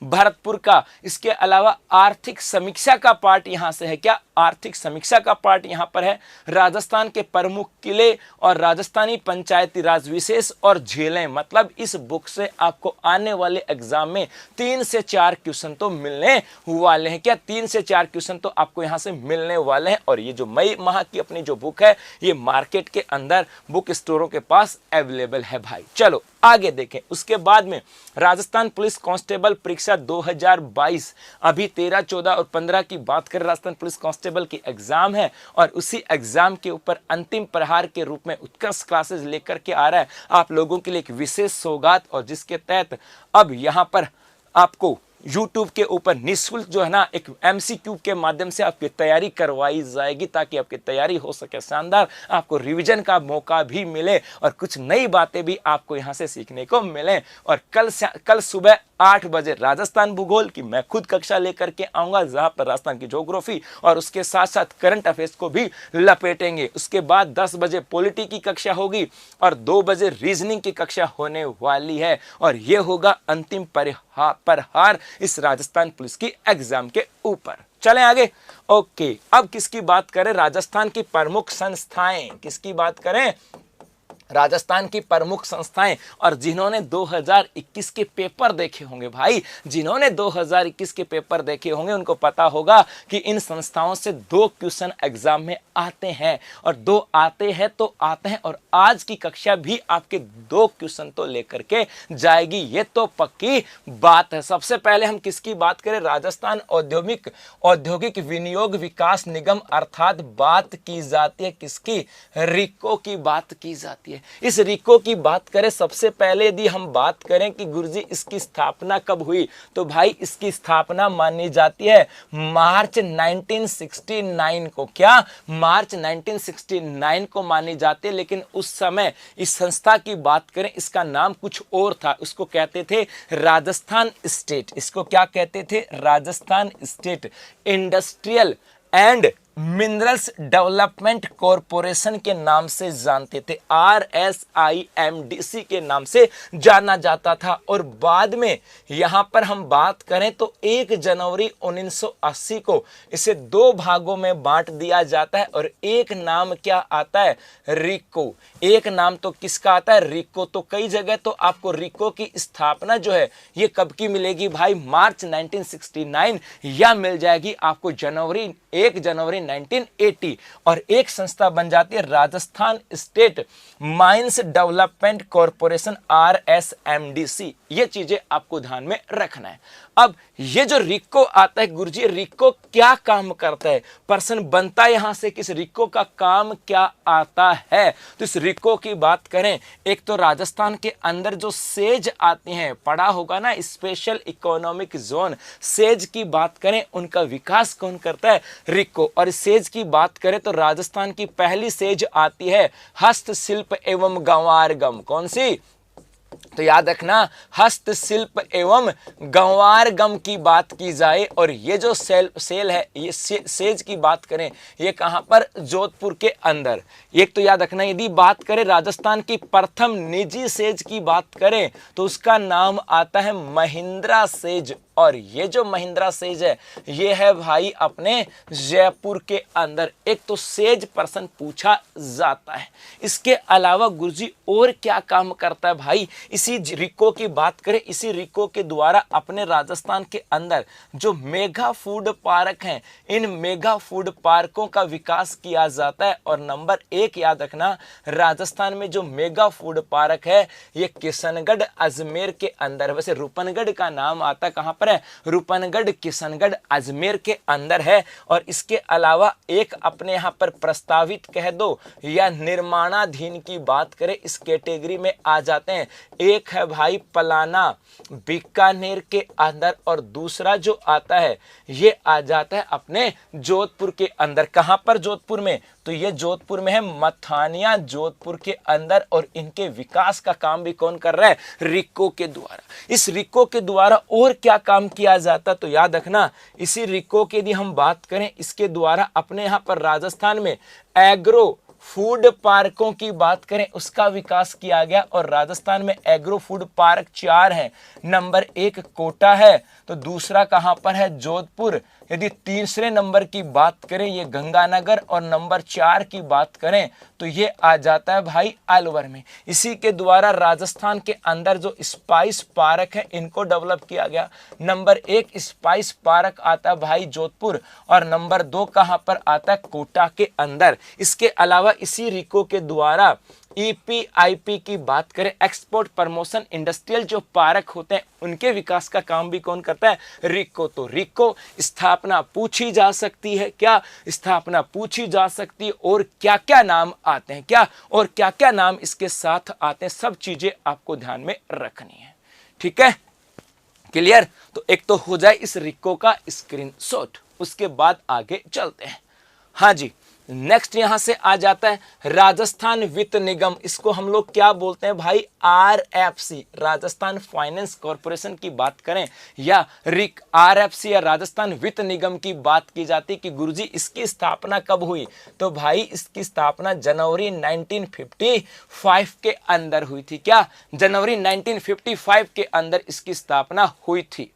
भरतपुर का। इसके अलावा आर्थिक समीक्षा का पार्ट यहां से है। क्या? आर्थिक समीक्षा का पार्ट यहां पर है। राजस्थान के प्रमुख किले और राजस्थानी पंचायती राज विशेष और झेलें। मतलब इस बुक से आपको आने वाले एग्जाम में 3 से 4 क्वेश्चन तो मिलने वाले हैं। क्या? 3 से 4 क्वेश्चन तो आपको यहां से मिलने वाले हैं। और ये जो मई माह की अपनी जो बुक है ये मार्केट के अंदर बुक स्टोरों के पास अवेलेबल है भाई। चलो आगे देखें। उसके बाद में राजस्थान पुलिस कांस्टेबल परीक्षा 2022, अभी 13, 14 और 15 की बात करें, राजस्थान पुलिस कांस्टेबल की एग्जाम है और उसी एग्जाम के ऊपर अंतिम प्रहार के रूप में उत्कर्ष क्लासेस लेकर के आ रहा है आप लोगों के लिए एक विशेष सौगात। और जिसके तहत अब यहां पर आपको YouTube के ऊपर निःशुल्क जो है ना एक MCQ के माध्यम से आपकी तैयारी करवाई जाएगी ताकि आपकी तैयारी हो सके शानदार, आपको रिवीजन का मौका भी मिले और कुछ नई बातें भी आपको यहां से सीखने को मिले। और कल सुबह 8 बजे राजस्थान भूगोल की मैं खुद कक्षा लेकर के आऊंगा जहां पर राजस्थान की ज्योग्राफी और उसके साथ साथ करंट अफेयर्स को भी लपेटेंगे। उसके बाद 10 बजे पॉलिटी की कक्षा होगी और 2 बजे रीजनिंग की कक्षा होने वाली है। और यह होगा अंतिम प्रहार इस राजस्थान पुलिस की एग्जाम के ऊपर। चलें आगे। ओके, अब किसकी बात करें? राजस्थान की प्रमुख संस्थाएं। किसकी बात करें? राजस्थान की प्रमुख संस्थाएं। और जिन्होंने 2021 के पेपर देखे होंगे भाई, जिन्होंने 2021 के पेपर देखे होंगे उनको पता होगा कि इन संस्थाओं से 2 क्वेश्चन एग्जाम में आते हैं और 2 आते हैं तो आते हैं। और आज की कक्षा भी आपके 2 क्वेश्चन तो लेकर के जाएगी, ये तो पक्की बात है। सबसे पहले हम किसकी बात करें? राजस्थान औद्योगिक विनियोग विकास निगम, अर्थात बात की जाती है किसकी? रिको की बात की जाती है। इस रिको की बात करें, सबसे पहले यदि हम बात करें कि गुरुजी इसकी स्थापना कब हुई, तो भाई इसकी स्थापना मानी जाती है मार्च 1969 को। क्या? मार्च 1969 को मानी जाती है। लेकिन उस समय इस संस्था की बात करें, इसका नाम कुछ और था। उसको कहते थे राजस्थान स्टेट। इसको क्या कहते थे? Rajasthan state industrial and minerals development corporation के नाम से जानते थे। RSIMDC के नाम से जाना जाता था। और बाद में यहां पर हम बात करें तो 1 जनवरी 1980 को इसे 2 भागों में बांट दिया जाता है। और एक नाम क्या आता है? रिको। एक नाम तो किसका आता है? रिको। तो कई जगह तो आपको रिको की स्थापना जो है ये कब की मिलेगी भाई? मार्च 1969, या मिल जाएगी आपको 1 जनवरी 1980। और एक संस्था बन जाती है Rajasthan state mines development corporation, RSMDC। ये चीजें आपको ध्यान में रखना है। अब ये जो रिको आता है गुरुजी, रिको क्या काम करता है? प्रश्न बनता है यहां से कि इस रिको का काम क्या आता है। तो इस रिको की बात करें, एक तो राजस्थान के अंदर जो सेज आती हैं, पढ़ा होगा ना स्पेशल इकोनॉमिक जोन, सेज की बात करें उनका विकास कौन करता है? रिको। और सेज की बात करें तो राजस्थान की पहली सेज आती है हस्तशिल्प एवं गंवार गम। कौन सी? तो याद रखना, हस्तशिल्प एवं गंवार गम की बात की जाए। और ये जो सेल है, ये सेज की बात करें, ये कहां पर? जोधपुर के अंदर। एक तो याद रखना, यदि बात करें राजस्थान की प्रथम निजी सेज की बात करें तो उसका नाम आता है महिंद्रा सेज। और ये जो महिंद्रा सेज है ये है भाई अपने जयपुर के अंदर। एक तो सेज पर्सन पूछा जाता है। इसके अलावा गुरुजी और क्या काम करता है भाई, इसी रिको की बात करें, इसी रिको के द्वारा अपने राजस्थान के अंदर जो मेगा फूड पार्क हैं, इन मेगा फूड पार्कों का विकास किया जाता है। और नंबर 1 याद रखना, राजस्थान में जो मेगा फूड पार्क है ये किशनगढ़ अजमेर के अंदर, वैसे रूपनगढ़ का नाम आता कहां पर है, रूपनगढ़ किशनगढ़ अजमेर के अंदर है। और इसके अलावा एक अपने यहां पर प्रस्तावित कह दो या निर्माणाधीन की बात करें, इस कैटेगरी में आ जाते हैं। एक है भाई पलाना बीकानेर के अंदर और दूसरा जो आता है ये आ जाता है अपने जोधपुर के अंदर। कहां पर जोधपुर में, तो ये जोधपुर में है, मथानिया जोधपुर के अंदर। और इनके विकास का काम भी कौन कर रहा है, रिको के द्वारा। इस रिको के द्वारा और क्या काम किया जाता, तो याद रखना इसी रिको की यदि हम बात करें, इसके द्वारा अपने यहां पर राजस्थान में एग्रो फूड पार्कों की बात करें उसका विकास किया गया। और राजस्थान में एग्रो फूड पार्क 4 हैं। नंबर 1 कोटा है, तो दूसरा कहां पर है, जोधपुर। यदि तीसरे नंबर की बात करें ये गंगानगर, और नंबर 4 की बात करें तो ये आ जाता है भाई अलवर में। इसी के द्वारा राजस्थान के अंदर जो स्पाइस पार्क है इनको डेवलप किया गया। नंबर 1 स्पाइस पार्क आता है भाई जोधपुर, और नंबर 2 कहां पर आता है, कोटा के अंदर। इसके अलावा इसी रिको के द्वारा EPIP की बात करें, एक्सपोर्ट प्रमोशन इंडस्ट्रियल जो पार्क होते हैं उनके विकास का काम भी कौन करता है, रिको। तो रिको स्थापना पूछी जा सकती है, क्या स्थापना पूछी जा सकती है, और क्या क्या नाम आते हैं, क्या और क्या क्या नाम इसके साथ आते हैं, सब चीजें आपको ध्यान में रखनी है। ठीक है, क्लियर। तो एक तो हो जाए इस रिको का स्क्रीनशॉट, उसके बाद आगे चलते हैं। हाँ जी, नेक्स्ट यहां से आ जाता है राजस्थान वित्त निगम। इसको हम लोग क्या बोलते हैं भाई, RFC, राजस्थान फाइनेंस कॉर्पोरेशन की बात करें या RFC या राजस्थान वित्त निगम की बात की जाती कि गुरुजी इसकी स्थापना कब हुई, तो भाई इसकी स्थापना जनवरी 1955 के अंदर हुई थी। क्या, जनवरी 1955 के अंदर इसकी स्थापना हुई थी।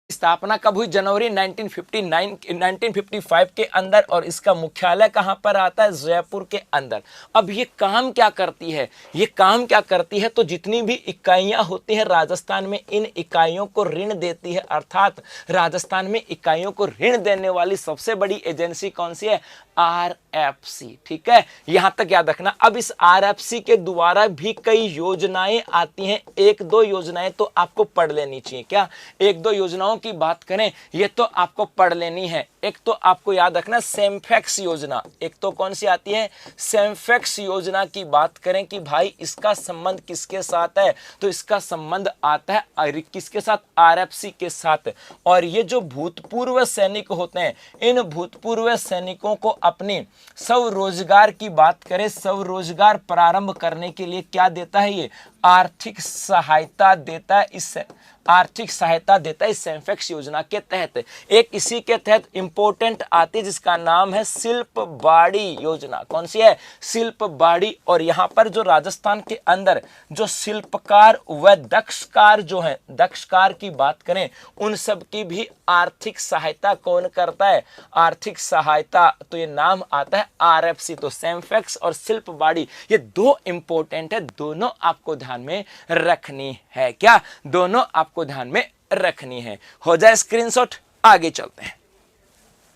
स्थापना कब हुई, जनवरी 1955 के अंदर। और इसका मुख्यालय कहां पर आता है, जयपुर के अंदर। अब ये काम क्या करती है, ये काम क्या करती है, तो जितनी भी इकाइयां होती हैं राजस्थान में, इन इकाइयों को ऋण देती है। अर्थात राजस्थान में इकाइयों को ऋण देने वाली सबसे बड़ी एजेंसी कौन सी है, RFC। ठीक है, यहां तक याद रखना। अब इस RFC के द्वारा भी कई योजनाएं आती हैं। 1-2 योजनाएं तो आपको पढ़ लेनी चाहिए। क्या, 1-2 योजनाओं की बात करें ये तो आपको पढ़ लेनी है। एक तो आपको याद रखना सेमफेक्स योजना, एक तो कौन सी आती है, सेमफेक्स योजना की बात करें कि भाई इसका संबंध किसके साथ है, तो इसका संबंध आता है किसके साथ, RFC के साथ। और ये जो भूतपूर्व सैनिक होते हैं, इन भूतपूर्व सैनिकों को अपने स्वरोजगार की बात करें, स्वरोजगार प्रारंभ करने के लिए क्या देता है, ये आर्थिक सहायता देता है। इस आर्थिक सहायता देता है इस सेमफेक्स योजना के तहत। एक इसी के तहत इंपॉर्टेंट आती है जिसका नाम है शिल्प बाड़ी योजना। कौन सी है, शिल्प बाड़ी। और यहां पर जो राजस्थान के अंदर जो शिल्पकार व दक्षकार जो है, दक्षकार की बात करें, उन सब की भी आर्थिक सहायता कौन करता है, आर्थिक सहायता, तो ये नाम आता है RFC। तो सेमफेक्स और शिल्प बाड़ी ये 2 इंपॉर्टेंट है, दोनों आपको ध्यान में रखनी है। क्या, दोनों आपको ध्यान में रखनी है। हो जाए स्क्रीनशॉट, आगे चलते हैं,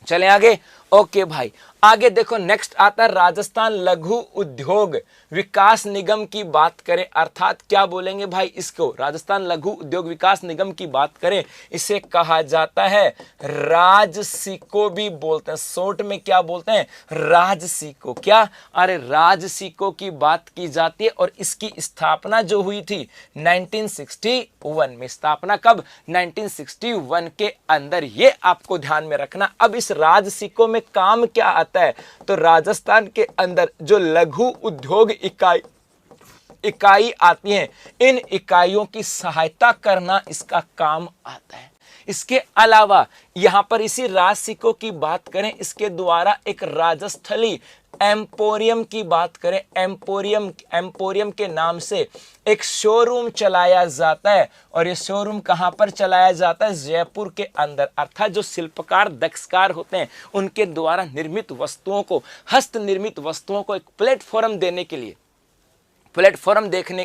चलें आगे। ओके भाई, आगे देखो नेक्स्ट आता है राजस्थान लघु उद्योग विकास निगम की बात करें, अर्थात क्या बोलेंगे भाई इसको, राजस्थान लघु उद्योग विकास निगम की बात करें, इसे कहा जाता है राजसिको भी बोलते हैं। शॉर्ट में क्या बोलते हैं, राजसिको। क्या, अरे राजसिको की बात की जाती है। और इसकी स्थापना जो हुई थी 1961 में, स्थापना कब, 1961 के अंदर, ये आपको ध्यान में रखना। अब इस राजसिको में काम क्या आता है, तो राजस्थान के अंदर जो लघु उद्योग इकाई आती हैं, इन इकाइयों की सहायता करना इसका काम आता है। इसके अलावा यहाँ पर इसी राज सिक्कों की बात करें, इसके द्वारा एक राजस्थली एम्पोरियम की बात करें, एम्पोरियम के नाम से एक शोरूम चलाया जाता है। और ये शोरूम कहां पर चलाया जाता है? जयपुर के अंदर। अर्थात जो शिल्पकार दक्षकार होते हैं उनके द्वारा निर्मित वस्तुओं को, हस्त निर्मित वस्तुओं को एक प्लेटफॉर्म देने के लिए,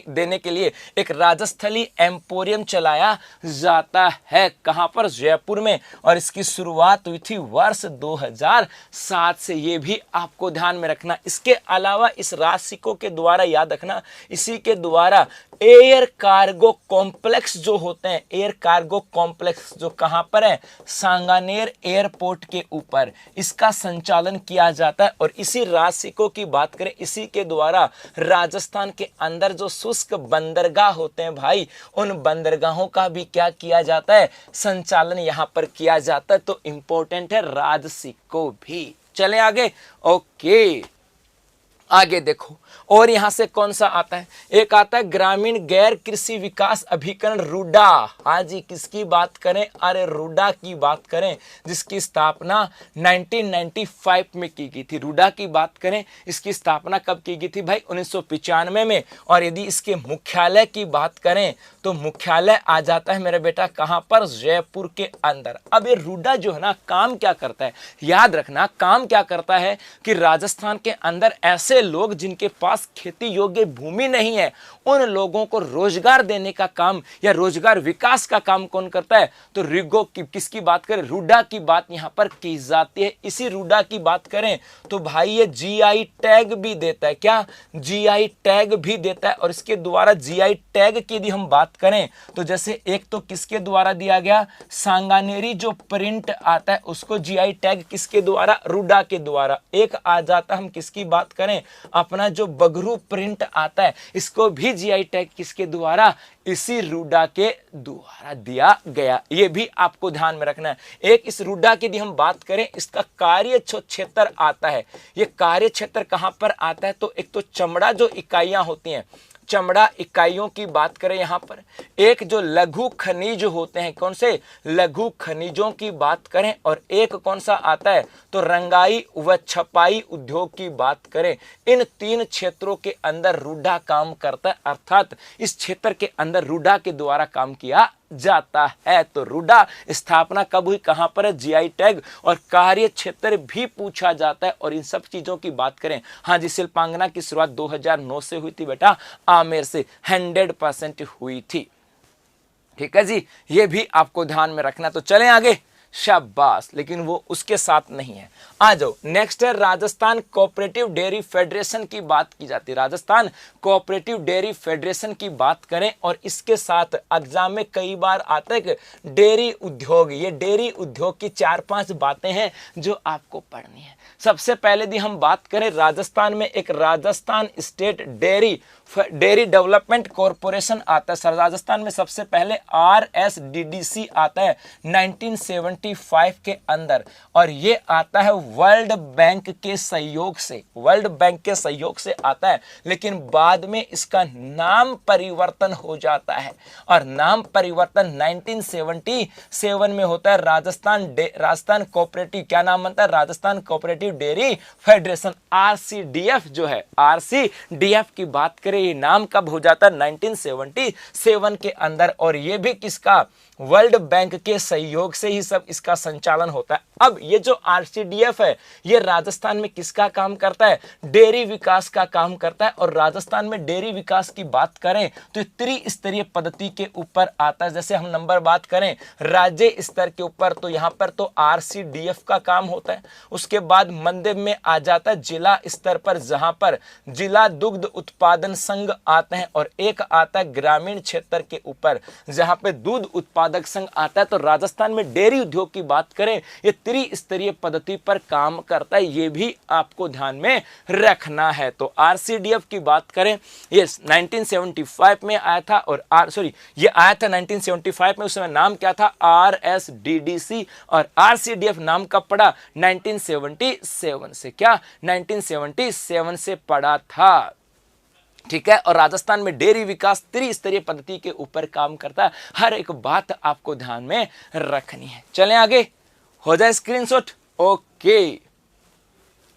देने के लिए एक राजस्थली एम्पोरियम चलाया जाता है। कहां पर? जयपुर में। और इसकी शुरुआत हुई थी वर्ष 2007 से, ये भी आपको ध्यान में रखना। इसके अलावा इस राज सिक्कों के द्वारा याद रखना, इसी के द्वारा एयर कार्गो कॉम्प्लेक्स जो होते हैं, एयर कार्गो कॉम्प्लेक्स जो कहां पर है? सांगानेर एयरपोर्ट के ऊपर, इसका संचालन किया जाता है। और इसी राज सिक्कों की बात करें, इसी के द्वारा राजस्थान के अंदर जो शुष्क बंदरगाह होते हैं भाई, उन बंदरगाहों का भी क्या किया जाता है? संचालन यहां पर किया जाता है। तो इंपॉर्टेंट है राज सिक्कों भी। चलें आगे। ओके, आगे देखो, और यहां से कौन सा आता है? एक आता है ग्रामीण गैर कृषि विकास अभिकरण, रूडा। हाँ जी, किसकी बात करें? अरे रूडा की बात करें, जिसकी स्थापना 1995 में की गई थी। रूडा की बात करें, इसकी स्थापना कब की गई थी भाई? 1995 में। और यदि इसके मुख्यालय की बात करें तो मुख्यालय आ जाता है मेरे बेटा कहां पर? जयपुर के अंदर। अब ये रूडा जो है ना, काम क्या करता है? याद रखना, काम क्या करता है कि राजस्थान के अंदर ऐसे लोग जिनके पास खेती योग्य भूमि नहीं है, उन लोगों को रोजगार देने का काम या रोजगार विकास का काम कौन करता है? तो रिगो की, किसकी बात करें? रूडा की बात यहां पर की जाती है। इसी रूडा की बात करें तो भाई ये जीआई टैग भी देता है। क्या? जीआई टैग भी देता है। और इसके द्वारा जीआई टैग की यदि हम बात करें तो जैसे एक तो किसके द्वारा दिया गया? सांगानेरी जो प्रिंट आता है उसको जीआई टैग किसके द्वारा? रूडा के द्वारा। एक आ जाता, हम किसकी बात करें? अपना जो बगरू प्रिंट आता है, इसको भी जीआई टैग किसके द्वारा? इसी रूडा के द्वारा दिया गया। ये भी आपको ध्यान में रखना है। एक इस रूडा की यदि हम बात करें, इसका कार्य क्षेत्र आता है। ये कार्य क्षेत्र कहां पर आता है? तो एक तो चमड़ा जो इकाइयां होती हैं, चमड़ा इकाइयों की बात करें यहां पर, एक जो लघु खनिज होते हैं, कौन से? लघु खनिजों की बात करें, और एक कौन सा आता है? तो रंगाई व छपाई उद्योग की बात करें। इन तीन क्षेत्रों के अंदर रूडा काम करता है। अर्थात इस क्षेत्र के अंदर रूडा के द्वारा काम किया जाता है। तो रूडा स्थापना कब हुई, कहां पर है? GI tag. और कार्य क्षेत्र भी पूछा जाता है। और इन सब चीजों की बात करें, हाँ जी, शिल्पांगना की शुरुआत 2009 से हुई थी बेटा, आमेर से 100% हुई थी। ठीक है जी, ये भी आपको ध्यान में रखना। तो चलें आगे। शाबाश, लेकिन वो उसके साथ नहीं है। आ जाओ, नेक्स्ट है राजस्थान कोऑपरेटिव डेयरी फेडरेशन की बात की जाती है। राजस्थान कोऑपरेटिव डेयरी फेडरेशन की बात करें, और इसके साथ एग्जाम में कई बार आता है कि डेयरी उद्योग। ये डेयरी उद्योग की 4-5 बातें हैं जो आपको पढ़नी है। सबसे पहले यदि हम बात करें, राजस्थान में एक Rajasthan state dairy development corporation आता है। राजस्थान में सबसे पहले RSDDC आता है 1975 के अंदर, और ये आता है वर्ल्ड बैंक के सहयोग से। वर्ल्ड बैंक के सहयोग से आता है, लेकिन बाद में इसका नाम परिवर्तन हो जाता है, और नाम परिवर्तन 1977 में होता है। राजस्थान कोऑपरेटिव, क्या नाम बनता है? Rajasthan cooperative dairy federation, RCDF जो है, RCDF की बात करें, ये नाम कब हो जाता है? 1977 के अंदर। और ये भी किसका? वर्ल्ड बैंक के सहयोग से ही सब इसका संचालन होता है। अब ये जो RCDF है, ये राजस्थान में किसका काम करता है? डेयरी विकास का काम करता है। और राजस्थान में डेयरी विकास की बात करें तो त्रिस्तरीय पद्धति के ऊपर आता है। जैसे हम नंबर बात करें राज्य स्तर के ऊपर, तो यहाँ पर तो RCDF का काम होता है। उसके बाद मध्यम में आ जाता है जिला स्तर पर, जहां पर जिला दुग्ध उत्पादन संघ आते हैं, और एक आता है ग्रामीण क्षेत्र के ऊपर, जहां पे दूध उत्पादक संघ आता है। तो राजस्थान में डेयरी उद्योग की बात करें, ये त्रिस्तरीय पद्धति पर काम करता है। ये भी आपको ध्यान में रखना है। तो RCDF की बात करें, ये 1975 में आया था, और ये आया था 1975 में। उस समय नाम क्या था? RSDDC। और RCDF नाम कब पड़ा? 1977 से। क्या? 1977 से पड़ा था। ठीक है। और राजस्थान में डेयरी विकास त्रिस्तरीय पद्धति के ऊपर काम करता है। हर एक बात आपको ध्यान में रखनी है। चलें आगे, हो जाए स्क्रीनशॉट। ओके,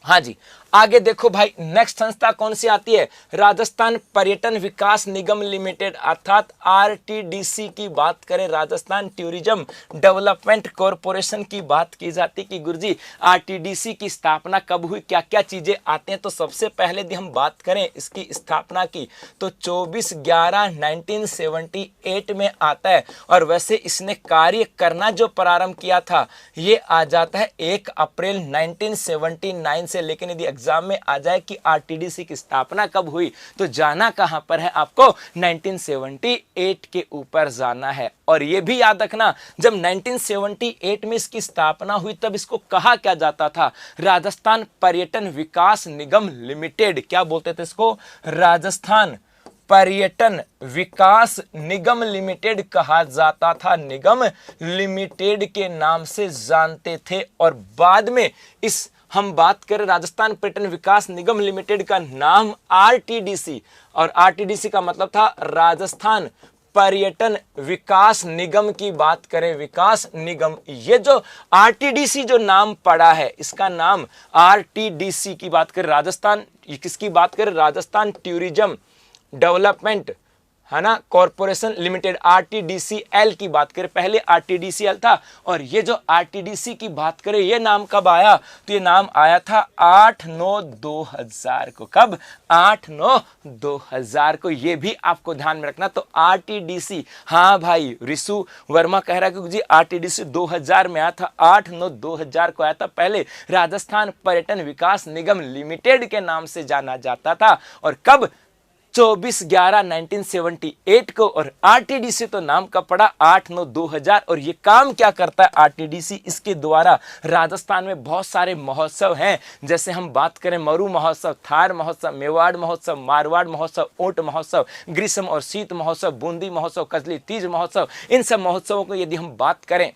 हाँ जी, आगे देखो भाई, नेक्स्ट संस्था कौन सी आती है? राजस्थान पर्यटन विकास निगम लिमिटेड अर्थात आरटीडीसी की बात करें, राजस्थान टूरिज्म डेवलपमेंट कॉरपोरेशन की बात की जाती कि गुरुजी आरटीडीसी की स्थापना कब हुई, क्या क्या चीजें आते हैं। तो सबसे पहले यदि हम बात करें इसकी स्थापना की तो 24/11/1978 में आता है। और वैसे इसने कार्य करना जो प्रारंभ किया था ये आ जाता है 1 अप्रैल 1979 से। लेकिन यदि एग्जाम में आ जाए कि आरटीडीसी की स्थापना कब हुई तो जाना कहां पर है आपको? 1978 के ऊपर जाना है। और यह भी याद रखना, जब 1978 में इसकी स्थापना हुई तब इसको कहा क्या जाता था? राजस्थान पर्यटन विकास निगम लिमिटेड। क्या बोलते थे इसको? राजस्थान पर्यटन विकास निगम लिमिटेड कहा जाता था, निगम लिमिटेड के नाम से जानते थे। और बाद में इस हम बात करें राजस्थान पर्यटन विकास निगम लिमिटेड का नाम आरटीडीसी, और आरटीडीसी का मतलब था राजस्थान पर्यटन विकास निगम की बात करें, विकास निगम। ये जो आरटीडीसी जो नाम पड़ा है इसका नाम आरटीडीसी की बात करें, राजस्थान किसकी बात करें? राजस्थान टूरिज्म डेवलपमेंट है ना कॉरपोरेशन लिमिटेड, आरटीडीसीएल की बात करें। पहले आरटीडीसीएल था। और ये जो आरटीडीसी की बात करें ये नाम कब आया? तो ये नाम आया था 8/9/2000 को। कब? 8/9/2000 को। ये भी आपको ध्यान में रखना। तो आरटीडीसी, हाँ भाई रिसु वर्मा कह रहा है कि जी आरटीडीसी 2000 में आया था, 8/9/2000 को आया था। पहले राजस्थान पर्यटन विकास निगम लिमिटेड के नाम से जाना जाता था। और कब? 24/11/1978 को। और आरटीडीसी तो नाम का पड़ा 8/9/2000। और ये काम क्या करता है आरटीडीसी? इसके द्वारा राजस्थान में बहुत सारे महोत्सव हैं, जैसे हम बात करें मरु महोत्सव, थार महोत्सव, मेवाड़ महोत्सव, मारवाड़ महोत्सव, ऊंट महोत्सव, ग्रीष्म और शीत महोत्सव, बूंदी महोत्सव, कजली तीज महोत्सव। इन सब महोत्सवों को यदि हम बात करें,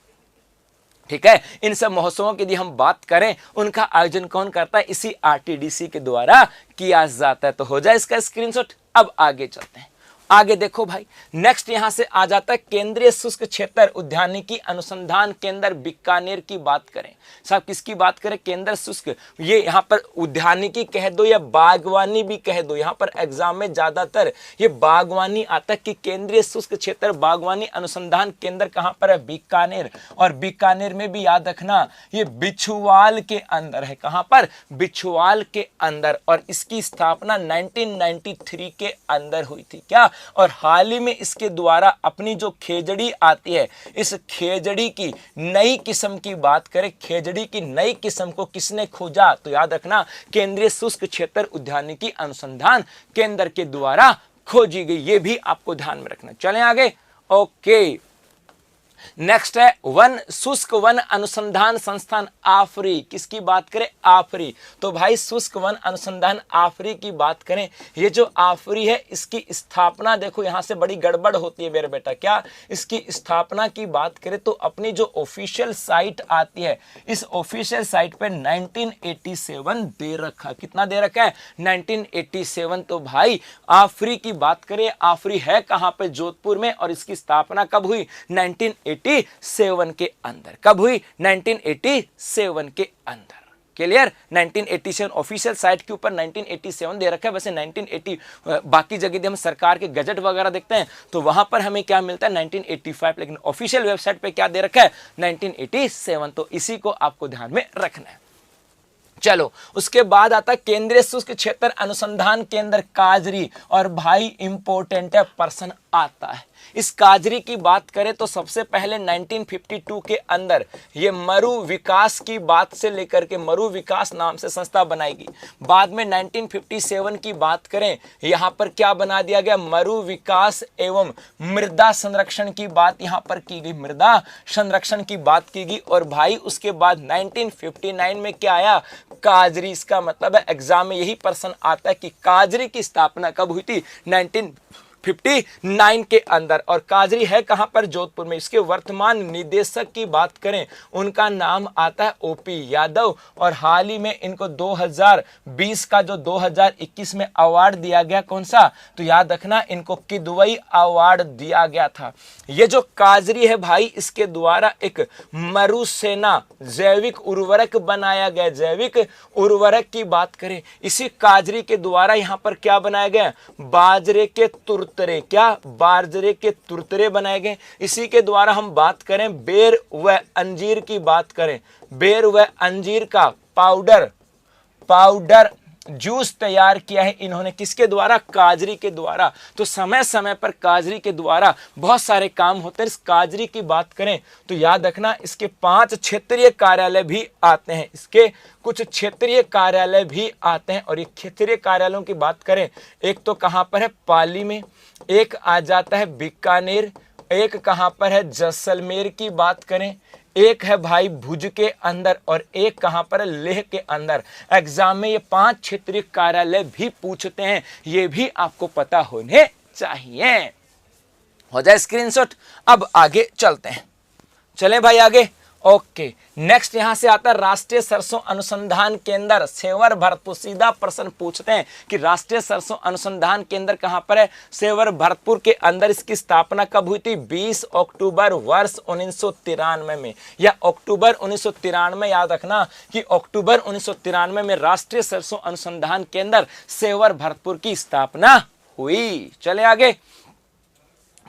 ठीक है, इन सब महोत्सवों की यदि हम बात करें उनका आयोजन कौन करता है? इसी आरटीडीसी के द्वारा किया जाता है। तो हो जाए इसका स्क्रीनशॉट। अब आगे चलते हैं। आगे देखो भाई, नेक्स्ट यहां से आ जाता है केंद्रीय शुष्क क्षेत्र उद्यानिकी अनुसंधान केंद्र बीकानेर की बात करें। साहब किसकी बात करें? केंद्र शुष्क, ये यहां पर उद्यानिकी कह दो या बागवानी भी कह दो, यहां पर एग्जाम में ज्यादातर ये बागवानी आता है कि केंद्रीय शुष्क क्षेत्र बागवानी अनुसंधान केंद्र कहां पर है? बीकानेर। और बीकानेर में भी याद रखना ये बिछुवाल के अंदर है। कहां पर? बिछुवाल के अंदर। और इसकी स्थापना 1993 के अंदर हुई थी। क्या? और हाल ही में इसके द्वारा अपनी जो खेजड़ी आती है, इस खेजड़ी की नई किस्म की बात करें, खेजड़ी की नई किस्म को किसने खोजा? तो याद रखना केंद्रीय शुष्क क्षेत्र उद्यानिकी अनुसंधान केंद्र के द्वारा खोजी गई। ये भी आपको ध्यान में रखना। चलें आगे। ओके, नेक्स्ट है वन शुष्क वन अनुसंधान संस्थान आफरी। किसकी बात करें? आफरी। तो भाई शुष्क वन अनुसंधान आफरी की बात करें, ये जो आफरी है इसकी स्थापना देखो यहां से बड़ी गड़बड़ होती है मेरे बेटा। क्या? इसकी स्थापना की बात करें तो अपनी जो ऑफिशियल साइट आती है, इस ऑफिशियल साइट पे 1987 दे रखा। कितना दे रखा है? 1987। तो भाई आफरी की बात करें, आफरी है कहां पे? जोधपुर में। और इसकी स्थापना कब हुई? 1987 के अंदर। कब हुई? 1987 के अंदर। क्लियर? 1987 ऑफिशियल साइट के ऊपर 1987 दे रखा है। वैसे 1980 बाकी जगह हम सरकार के गजट वगैरह देखते हैं तो वहां पर हमें क्या मिलता है? 1985। लेकिन ऑफिशियल वेबसाइट पे क्या दे रखा है? 1987। तो इसी को आपको ध्यान में रखना है। चलो, उसके बाद आता है केंद्रीय शुष्क क्षेत्र अनुसंधान केंद्र काजरी। और भाई इंपॉर्टेंट है, पर्सन आता है। इस काजरी की बात करें तो सबसे पहले 1952 के अंदर ये मरु विकास की बात से लेकर के मरु विकास नाम से संस्था बनाएगी। बाद में 1957 की बात करें, यहां पर क्या बना दिया गया? मरु विकास एवं मृदा संरक्षण की बात यहां पर की गई, मृदा संरक्षण की बात की गई। और भाई उसके बाद 1959 में क्या आया? काजरी। इसका मतलब है एग्जाम में यही प्रश्न आता है कि काजरी की स्थापना कब हुई थी? 1959 के अंदर। और काजरी है कहां पर? जोधपुर में। इसके वर्तमान निदेशक की बात करें, उनका नाम आता है ओपी यादव। और हाल ही में इनको 2020 का जो 2021 में अवार्ड दिया गया, कौन सा? तो याद रखना, इनको किदवई अवार्ड दिया गया था। ये जो काजरी है भाई, इसके द्वारा एक मरुसेना जैविक उर्वरक बनाया गया। जैविक उर्वरक की बात करें, इसी काजरी के द्वारा यहां पर क्या बनाया गया? बाजरे के तुरतरे। क्या? बाजरे के तुरतरे बनाए गए। इसी के द्वारा हम बात करें बेर व अंजीर की बात करें, बेर व अंजीर का पाउडर जूस तैयार किया है इन्होंने। किसके द्वारा? काजरी के द्वारा। तो समय समय पर काजरी के द्वारा बहुत सारे काम होते हैं। इस काजरी की बात करें तो याद रखना, इसके 5 क्षेत्रीय कार्यालय भी आते हैं। इसके कुछ क्षेत्रीय कार्यालय भी आते हैं। और ये क्षेत्रीय कार्यालयों की बात करें, एक तो कहां पर है? पाली में। एक आ जाता है बीकानेर। एक कहां पर है? जैसलमेर की बात करें। एक है भाई भुज के अंदर। और एक कहां पर है? लेह के अंदर। एग्जाम में ये 5 क्षेत्रीय कार्यालय भी पूछते हैं, ये भी आपको पता होने चाहिए। हो जाए स्क्रीनशॉट। अब आगे चलते हैं, चलें भाई आगे। ओके, नेक्स्ट यहां से आता है राष्ट्रीय सरसों अनुसंधान केंद्र सेवर भरतपुर। सीधा प्रश्न पूछते हैं कि राष्ट्रीय सरसों अनुसंधान केंद्र कहां पर है? सेवर भरतपुर के अंदर। इसकी स्थापना कब हुई थी? 20 अक्टूबर वर्ष 1993 में, या अक्टूबर 1993। याद रखना कि अक्टूबर 1993 में राष्ट्रीय सरसों अनुसंधान केंद्र सेवर भरतपुर की स्थापना हुई। चले आगे।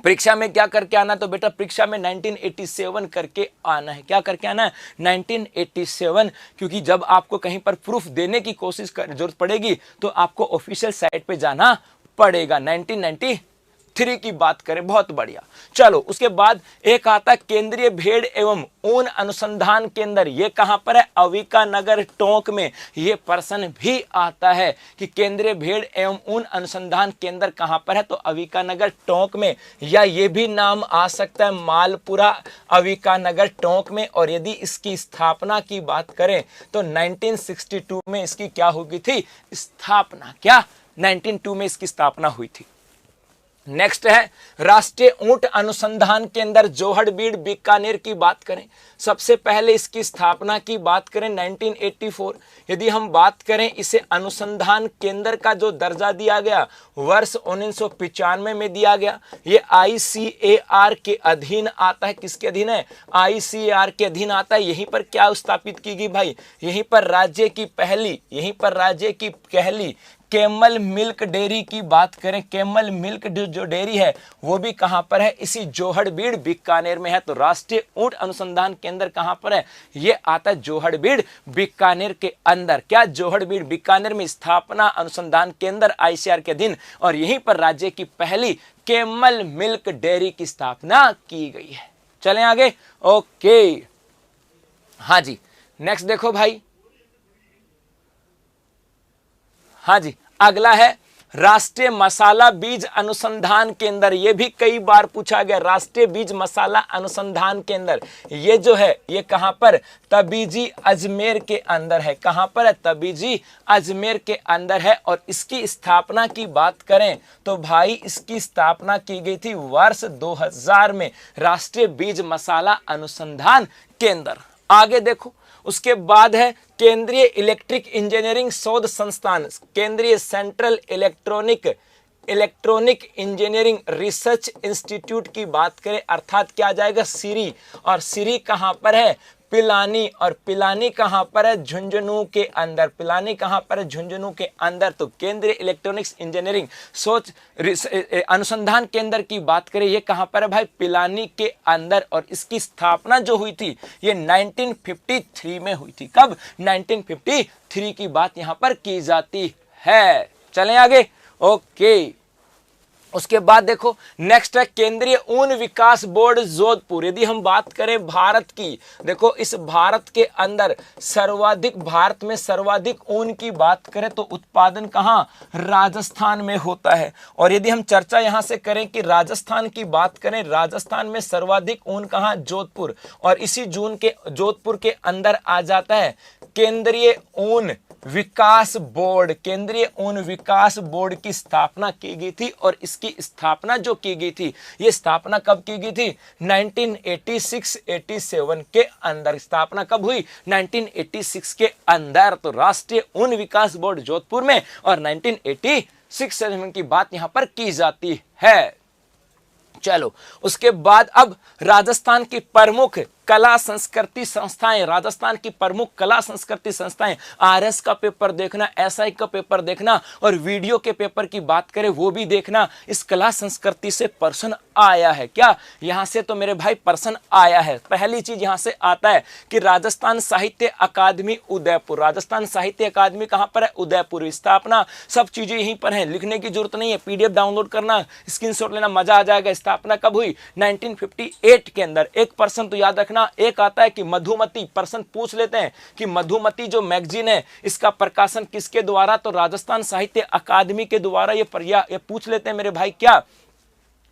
परीक्षा में क्या करके आना? तो बेटा परीक्षा में 1987 करके आना है। क्या करके आना है? 1987। क्योंकि जब आपको कहीं पर प्रूफ देने की कोशिश कर जरूरत पड़ेगी तो आपको ऑफिशियल साइट पे जाना पड़ेगा। 1993 की बात करें, बहुत बढ़िया। चलो उसके बाद एक आता है केंद्रीय भेड़ एवं ऊन अनुसंधान केंद्र। ये कहां पर है? अविका नगर टोंक में। ये प्रश्न भी आता है कि केंद्रीय भेड़ एवं ऊन अनुसंधान केंद्र कहां पर है? तो अविका नगर टोंक में। या ये भी नाम आ सकता है मालपुरा अविका नगर टोंक में। और यदि इसकी स्थापना की बात करें तो 1962 में इसकी क्या हो गई थी? स्थापना। क्या? 1902 में इसकी स्थापना हुई थी। नेक्स्ट है राष्ट्रीय ऊंट अनुसंधान केंद्र जोहड़बीड़ बीकानेर की बात करें, सबसे पहले इसकी स्थापना की बात करें 1984। यदि हम बात करें इसे अनुसंधान केंद्र का जो दर्जा दिया गया वर्ष 1995 में दिया गया। ये ICAR के अधीन आता है। किसके अधीन है? ICAR के अधीन आता है। यहीं पर क्या स्थापित की गई भाई? यहीं पर राज्य की पहली कैमल मिल्क डेयरी की बात करें, कैमल मिल्क जो डेयरी है वो भी कहां पर है? इसी जोहड़बीड़ बीकानेर में है। तो राष्ट्रीय ऊंट अनुसंधान केंद्र कहां पर है? ये आता है जोहड़बीड़ बीकानेर के अंदर। क्या? जोहड़बीड़ बीकानेर में स्थापना अनुसंधान केंद्र ICAR के अधीन। और यहीं पर राज्य की पहली कैमल मिल्क डेयरी की स्थापना की गई है। चलें आगे। ओके, हाँ जी, नेक्स्ट देखो भाई। हाँ जी, अगला है राष्ट्रीय मसाला बीज अनुसंधान केंद्र। ये भी कई बार पूछा गया। राष्ट्रीय बीज मसाला अनुसंधान केंद्र ये जो है ये कहां पर? तबीजी अजमेर के अंदर है। कहां पर है? तबीजी अजमेर के अंदर है। और इसकी स्थापना की बात करें तो भाई इसकी स्थापना की गई थी वर्ष 2000 में। राष्ट्रीय बीज मसाला अनुसंधान केंद्र। आगे देखो, उसके बाद है केंद्रीय इलेक्ट्रिक इंजीनियरिंग शोध संस्थान, केंद्रीय central electronic engineering research institute की बात करें, अर्थात क्या आ जाएगा? सीरी। और सीरी कहां पर है? पिलानी। और पिलानी कहां पर है? झुंझुनू के अंदर। पिलानी कहां पर है? झुंझुनू के अंदर। तो केंद्रीय इलेक्ट्रॉनिक्स इंजीनियरिंग सोच अनुसंधान केंद्र की बात करें, ये कहां पर है भाई? पिलानी के अंदर। और इसकी स्थापना जो हुई थी ये 1953 में हुई थी। कब? 1953 की बात यहां पर की जाती है। चलें आगे। ओके, उसके बाद देखो नेक्स्ट है केंद्रीय ऊन विकास बोर्ड जोधपुर। यदि हम बात करें भारत की, देखो इस भारत के अंदर भारत में सर्वाधिक ऊन की बात करें तो उत्पादन कहां? राजस्थान में होता है। और यदि हम चर्चा यहां से करें कि राजस्थान की बात करें, राजस्थान में सर्वाधिक ऊन कहां? जोधपुर। और इसी जोधपुर के अंदर आ जाता है केंद्रीय ऊन विकास बोर्ड, केंद्रीय ऊन विकास बोर्ड की स्थापना की गई थी। और इसकी स्थापना जो की गई थी, ये स्थापना कब की गई थी? 1986-87 के अंदर स्थापना कब हुई? 1986 के अंदर। तो राष्ट्रीय ऊन विकास बोर्ड जोधपुर में, और 1986 की बात यहां पर की जाती है। चलो, उसके बाद अब राजस्थान की प्रमुख कला संस्कृति संस्थाएं, राजस्थान की प्रमुख कला संस्कृति संस्थाएं, आरएस का पेपर देखना, एसआई का पेपर देखना, और वीडियो के पेपर की बात करें वो भी देखना। इस कला संस्कृति से प्रश्न आया है क्या? यहां से तो मेरे भाई प्रश्न आया है। पहली चीज यहां से आता है कि राजस्थान साहित्य अकादमी उदयपुर, राजस्थान साहित्य अकादमी कहां पर है? उदयपुर। स्थापना सब चीजें यहीं पर हैं, लिखने की जरूरत नहीं है, पीडीएफ डाउनलोड करना, स्क्रीनशॉट लेना, मजा आ जाएगा। स्थापना कब हुई? 1958 के अंदर। एक पर्सन तो याद रखना, एक आता है कि मधुमती, पर्सन पूछ लेते हैं कि मधुमती जो मैगजीन है इसका प्रकाशन किसके द्वारा? तो राजस्थान साहित्य अकादमी के द्वारा। ये पूछ लेते हैं मेरे भाई, क्या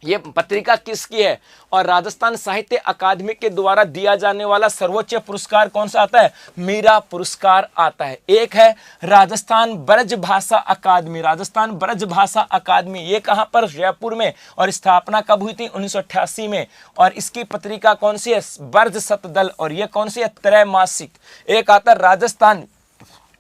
ये पत्रिका किसकी है? और राजस्थान साहित्य अकादमी के द्वारा दिया जाने वाला सर्वोच्च पुरस्कार कौन सा आता है? मीरा पुरस्कार आता है। एक है राजस्थान ब्रज भाषा अकादमी, राजस्थान ब्रज भाषा अकादमी, ये कहां पर? जयपुर में। और स्थापना कब हुई थी? 1988 में। और इसकी पत्रिका कौन सी है? ब्रज सतदल। और ये कौन सी है? त्रैमासिक। एक आता है राजस्थान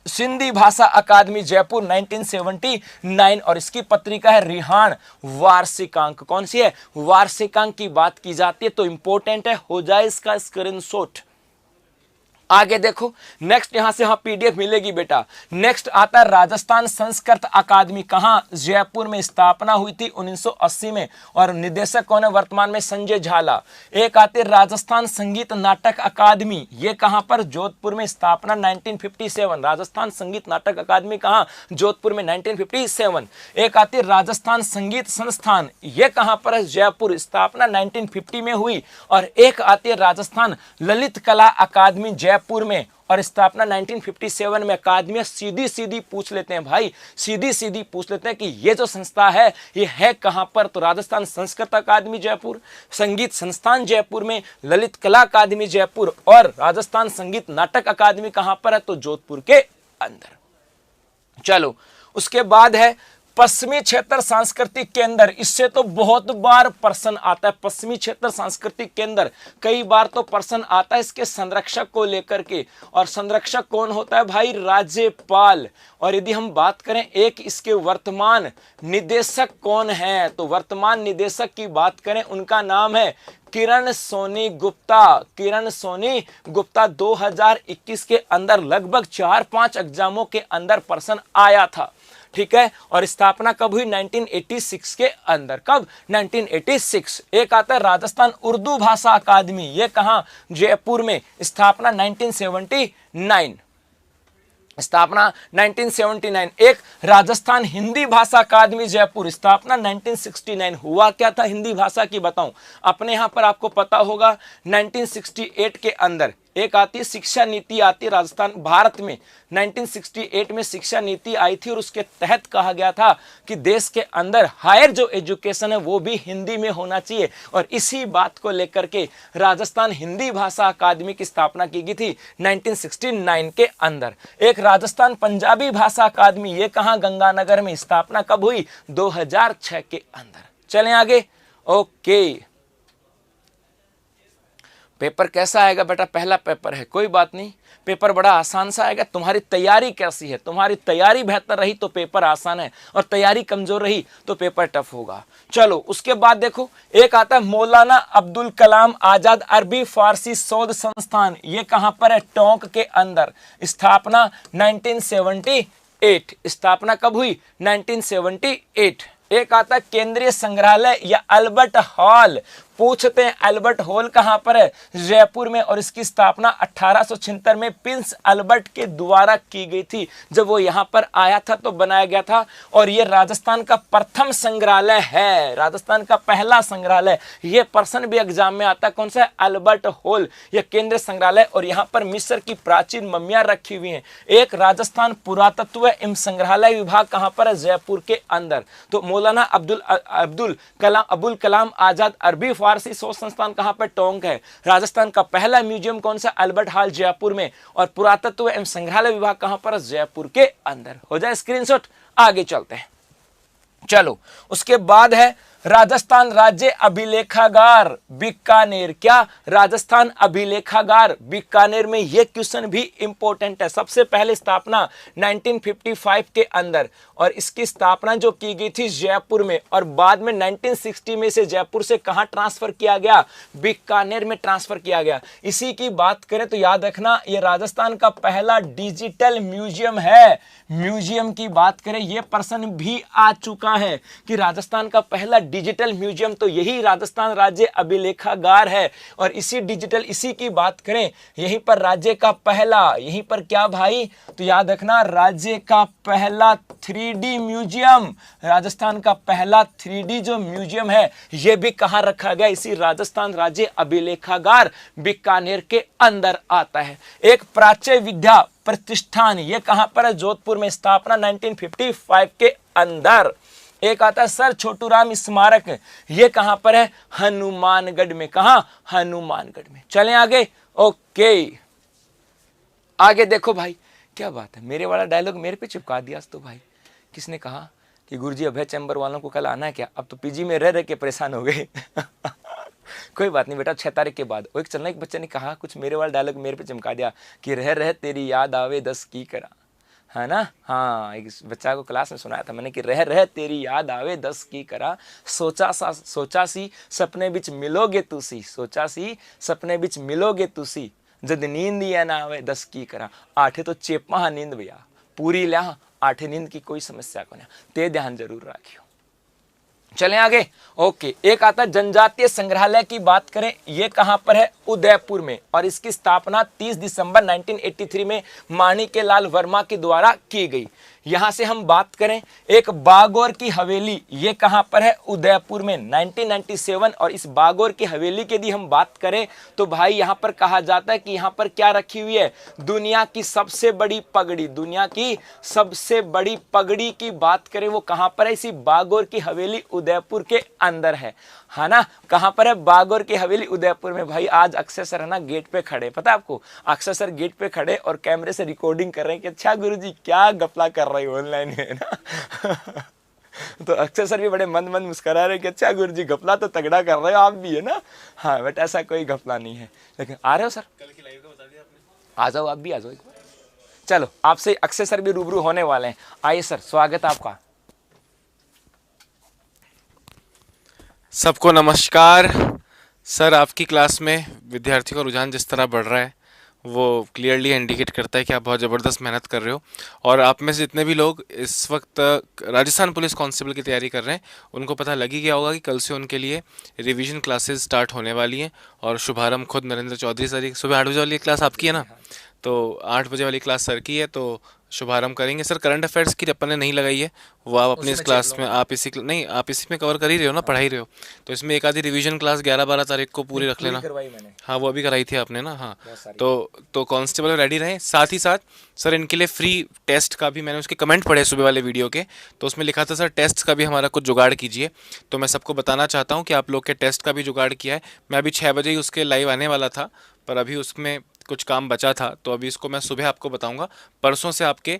सिंधी भाषा अकादमी जयपुर 1979, और इसकी पत्रिका है रिहाण वार्षिकांक। कौन सी है? वार्षिकांक की बात की जाती है, तो इंपॉर्टेंट है, हो जाए इसका स्क्रीनशॉट। आगे देखो, नेक्स्ट यहां से पीडीएफ मिलेगी बेटा। नेक्स्ट आता है राजस्थान संस्कृत अकादमी, कहां? जयपुर में। स्थापना हुई थी 1980 में, और निदेशक कौन है वर्तमान में? संजय झाला। एक आती है राजस्थान संगीत नाटक अकादमी, ये कहां पर? जोधपुर में। स्थापना 1957, राजस्थान संगीत नाटक अकादमी कहां? जोधपुर में 1957। एक आती है राजस्थान संगीत संस्थान, ये कहां पर है? जयपुर। स्थापना 1950 में हुई। और एक आती है राजस्थान ललित कला अकादमी जयपुर में, और स्थापना 1957 में। अकादमी सीधी सीधी पूछ लेते हैं भाई, सीधी सीधी पूछ लेते हैं कि ये जो संस्था है ये है कहां पर? तो राजस्थान संस्कृत अकादमी जयपुर, संगीत संस्थान जयपुर में, ललित कला अकादमी जयपुर, और राजस्थान संगीत नाटक अकादमी कहां पर है? तो जोधपुर के अंदर। चलो, उसके बाद है पश्चिमी क्षेत्र सांस्कृतिक केंद्र। इससे तो बहुत बार प्रश्न आता है, पश्चिमी क्षेत्र सांस्कृतिक केंद्र, कई बार तो प्रश्न आता है इसके संरक्षक को लेकर के। और संरक्षक कौन होता है भाई? राज्यपाल। और यदि हम बात करें एक इसके वर्तमान निदेशक कौन है, तो वर्तमान निदेशक की बात करें, उनका नाम है किरण सोनी गुप्ता। किरण सोनी गुप्ता 2021 के अंदर लगभग 4-5 एग्जामों के अंदर प्रश्न आया था, ठीक है। और स्थापना कब हुई? 1986 के अंदर। कब? 1986। एक आता है राजस्थान उर्दू भाषा अकादमी, ये कहां? जयपुर में। स्थापना 1979, स्थापना 1979। एक राजस्थान हिंदी भाषा अकादमी जयपुर, स्थापना 1969। हुआ क्या था हिंदी भाषा की बताऊं, अपने यहां पर आपको पता होगा 1968 के अंदर एक आती शिक्षा नीति आती राजस्थान भारत में। 1968 में शिक्षा नीति आई थी, और उसके तहत कहा गया था कि देश के अंदर हायर जो एजुकेशन है वो भी हिंदी में होना चाहिए। और इसी बात को लेकर के राजस्थान हिंदी भाषा अकादमी की स्थापना की गई थी 1969 के अंदर। एक राजस्थान पंजाबी भाषा अकादमी, ये कहां? गंगानगर में। स्थापना कब हुई? 2006 के अंदर। चलें आगे। ओके, पेपर कैसा आएगा बेटा? पहला पेपर है, कोई बात नहीं, पेपर बड़ा आसान सा आएगा। तुम्हारी तैयारी कैसी है? तुम्हारी तैयारी बेहतर रही तो पेपर आसान है, और तैयारी कमजोर रही तो पेपर टफ होगा। चलो, उसके बाद देखो, एक आता है मौलाना अब्दुल कलाम आजाद अरबी फारसी शोध संस्थान, ये कहां पर है? टोंक के अंदर। स्थापना 1978। स्थापना कब हुई? 1978। एक आता है केंद्रीय संग्रहालय या अल्बर्ट हॉल, पूछते हैं अल्बर्ट हॉल कहां पर है? जयपुर में। और इसकी स्थापना 1876 में प्रिंस अल्बर्ट के द्वारा की गई थी। जब वो यहां पर आया था तो बनाया गया था। और ये राजस्थान का प्रथम संग्रहालय है, राजस्थान का पहला संग्रहालय। ये प्रश्न भी एग्जाम में आता है, कौन सा है? अल्बर्ट हॉल, यह केंद्रीय संग्रहालय। और यहाँ पर मिस्र की प्राचीन मम्मियां रखी हुई हैं। एक राजस्थान पुरातत्व एवं संग्रहालय विभाग कहां पर है? जयपुर के अंदर। तो मौलाना अब्दुल कलाम आजाद अरबी फारसी शोध संस्थान कहाँ पर? टोंक है। राजस्थान का पहला म्यूजियम कौन सा? अल्बर्ट हॉल जयपुर में। और पुरातत्व एवं संग्रहालय विभाग कहाँ पर? जयपुर के अंदर। हो जाए स्क्रीनशॉट, आगे चलते हैं। चलो, उसके बाद है राजस्थान राज्य अभिलेखागार बीकानेर। क्या? राजस्थान अभिलेखागार बीकानेर में। यह क्वेश्चन भी इंपॉर्टेंट है। सबसे पहले स्थापना 1955 के अंदर, और इसकी स्थापना जो की गई थी जयपुर में, और बाद में 1960 में से जयपुर से कहां ट्रांसफर किया गया? बीकानेर में ट्रांसफर किया गया। इसी की बात करें तो याद रखना, यह राजस्थान का पहला डिजिटल म्यूजियम है। म्यूजियम की बात करें, यह प्रश्न भी आ चुका है कि राजस्थान का पहला डिजिटल म्यूजियम तो यही राजस्थान राज्य अभिलेखागार है। और इसी की बात करें, यहीं पर राज्य का पहला, यहीं पर क्या भाई? तो याद रखना, राज्य का पहला 3D म्यूजियम, राजस्थान का पहला 3D जो म्यूजियम है, यह भी कहां रखा गया? इसी राजस्थान राज्य अभिलेखागार बीकानेर के अंदर आता है। एक प्राच्य विद्या प्रतिष्ठान, यह कहां पर है? जोधपुर में। स्थापना 1955 के अंदर। एक आता है सर छोटूराम स्मारक, यह कहां पर है? हनुमानगढ़ में। कहां? हनुमानगढ़ में। चलें आगे। ओके, आगे देखो भाई, क्या बात है, मेरे वाला डायलॉग मेरे पे चिपका दिया तो भाई। किसने कहा कि गुरुजी अभय चैम्बर वालों को कल आना है क्या? अब तो पीजी में रह रह के परेशान हो गए। कोई बात नहीं बेटा, 6 तारीख के बाद। एक चलना, एक बच्चे ने कहा कुछ मेरे वाला डायलॉग मेरे पे चिपका दिया कि रह रह तेरी याद आवे 10 की करा, है ना? हाँ, एक बच्चा को क्लास में सुनाया था मैंने कि रह रह तेरी याद आवे 10 की करा, सोचा सी सपने बिच मिलोगे तुसी, सोचा सी सपने बिच मिलोगे तुसी, जद नींद या ना आवे 10 की करा। आठे तो चेपा नींद भैया पूरी लिया, आठे नींद की कोई समस्या को नहीं, ते ध्यान जरूर रखियो। चलें आगे। ओके, एक आता है जनजातीय संग्रहालय की बात करें, यह कहां पर है? उदयपुर में। और इसकी स्थापना 30 दिसंबर 1983 में माणिक्यलाल वर्मा के द्वारा की गई। यहां से हम बात करें, एक बागौर की हवेली, यह कहां पर है? उदयपुर में, 1997। और इस बागौर की हवेली की यदि हम बात करें तो भाई यहां पर कहा जाता है कि यहां पर क्या रखी हुई है? दुनिया की सबसे बड़ी पगड़ी। दुनिया की सबसे बड़ी पगड़ी की बात करें, वो कहां पर है? इसी बागौर की हवेली उदयपुर के अंदर है ना? कहां पर है? बागौर की हवेली उदयपुर में। भाई आज अक्षय सर है ना गेट पे खड़े, पता है आपको? अक्षय सर गेट पे खड़े और कैमरे से रिकॉर्डिंग कर रहे हैं कि अच्छा गुरुजी क्या गपला कर रहे हो ऑनलाइन में ना। तो अक्षय सर भी बड़े मंद मंद मुस्कुरा रहे कि अच्छा गुरुजी गपला तो तगड़ा कर रहे हो आप भी, है ना? हाँ बट ऐसा कोई गपला नहीं है। लेकिन आ रहे हो सर? कल की लाइव का बता दिया आपने। आ जाओ, आप भी आ जाओ एक बार। चलो, आपसे अक्षय सर भी रूबरू होने वाले हैं। आइए सर, स्वागत है आपका। सबको नमस्कार। सर, आपकी क्लास में विद्यार्थियों का रुझान जिस तरह बढ़ रहा है वो क्लियरली इंडिकेट करता है कि आप बहुत ज़बरदस्त मेहनत कर रहे हो। और आप में से जितने भी लोग इस वक्त राजस्थान पुलिस कांस्टेबल की तैयारी कर रहे हैं, उनको पता लग ही गया होगा कि कल से उनके लिए रिवीजन क्लासेस स्टार्ट होने वाली हैं। और शुभारंभ खुद नरेंद्र चौधरी सर ही, सुबह 8 बजे वाली क्लास आपकी है ना? तो 8 बजे वाली क्लास सर की है, तो शुभारंभ करेंगे। सर, करंट अफेयर्स की अपन ने नहीं लगाई है, वो आप अपनी इस क्लास में, आप इसी में कवर कर ही रहे हो ना, पढ़ा ही रहे हो। तो इसमें एक आधी रिवीजन क्लास 11-12 तारीख को पूरी रख लेना। हाँ, वो अभी कराई थी आपने ना? हाँ, तो कांस्टेबल रेडी रहें। साथ ही साथ सर इनके लिए फ्री टेस्ट का भी, मैंने उसके कमेंट पढ़े सुबह वाले वीडियो के, तो उसमें लिखा था सर टेस्ट का भी हमारा कुछ जुगाड़ कीजिए। तो मैं सबको बताना चाहता हूँ कि आप लोग के टेस्ट का भी जुगाड़ किया है। मैं अभी 6 बजे ही उसके लाइव आने वाला था, पर अभी उसमें कुछ काम बचा था, तो अभी इसको मैं सुबह आपको बताऊंगा। परसों से आपके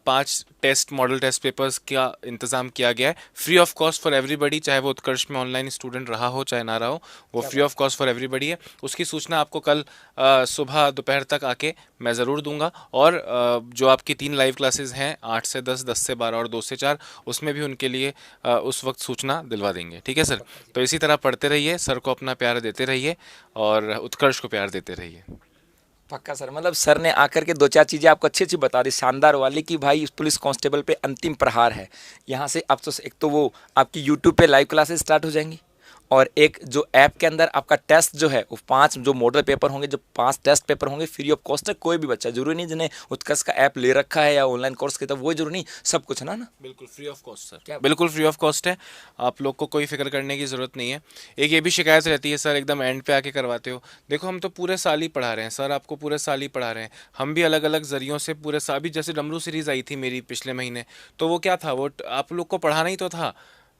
5 टेस्ट, मॉडल टेस्ट पेपर्स का इंतज़ाम किया गया है, free of cost for everybody. चाहे वो उत्कर्ष में ऑनलाइन स्टूडेंट रहा हो चाहे ना रहा हो, वो free of cost for everybody है। उसकी सूचना आपको कल सुबह दोपहर तक आके मैं ज़रूर दूंगा। और जो आपकी 3 लाइव क्लासेस हैं, 8 से 10, 10 से 12 और 2 से 4, उसमें भी उनके लिए उस वक्त सूचना दिलवा देंगे। ठीक है सर? तो इसी तरह पढ़ते रहिए, सर को अपना प्यार देते रहिए और उत्कर्ष को प्यार देते रहिए। पक्का सर, मतलब सर ने आकर के 2-4 चीज़ें आपको अच्छी अच्छी बता दी, शानदार वाली, कि भाई पुलिस कांस्टेबल पे अंतिम प्रहार है। यहाँ से अब तो एक तो वो आपकी यूट्यूब पे लाइव क्लासेस स्टार्ट हो जाएंगी, और एक जो ऐप के अंदर आपका टेस्ट जो है वो 5 जो मॉडल पेपर होंगे, जो 5 टेस्ट पेपर होंगे फ्री ऑफ कॉस्ट है। कोई भी बच्चा, जरूरी नहीं जिन्हें उत्कर्ष का ऐप ले रखा है या ऑनलाइन कोर्स के, तो वो जरूरी नहीं, सब कुछ ना बिल्कुल फ्री ऑफ कॉस्ट सर, क्या बिल्कुल फ्री ऑफ कॉस्ट है। आप लोग को कोई फिक्र करने की ज़रूरत नहीं है। एक ये भी शिकायत रहती है सर, एकदम एंड पे आके करवाते हो। देखो, हम तो पूरे साल ही पढ़ा रहे हैं सर, आपको पूरे साल ही पढ़ा रहे हैं। हम भी अलग अलग ज़रियों से पूरे साल, भी जैसे डमरू सीरीज़ आई थी मेरी पिछले महीने, तो वो क्या था, वो आप लोग को पढ़ाना ही तो था।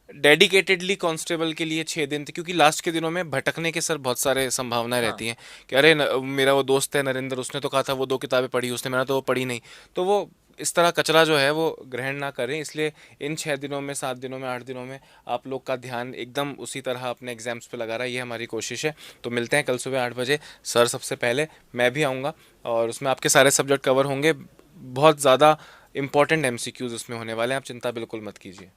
डेडिकेटेडली कांस्टेबल के लिए 6 दिन थे, क्योंकि लास्ट के दिनों में भटकने के सर बहुत सारे संभावनाएं रहती हैं कि अरे मेरा वो दोस्त है नरेंद्र, उसने तो कहा था वो 2 किताबें पढ़ी, उसने, मैंने तो वो पढ़ी नहीं। तो वो इस तरह कचरा जो है वो ग्रहण ना करें, इसलिए इन 6 दिनों में, 7 दिनों में, 8 दिनों में आप लोग का ध्यान एकदम उसी तरह अपने एग्जाम्स पे लगा रहा है, ये हमारी कोशिश है। तो मिलते हैं कल सुबह 8 बजे। सर सबसे पहले मैं भी आऊँगा और उसमें आपके सारे सब्जेक्ट कवर होंगे। बहुत ज़्यादा इंपॉर्टेंट MCQs उसमें होने वाले हैं, आप चिंता बिल्कुल मत कीजिए।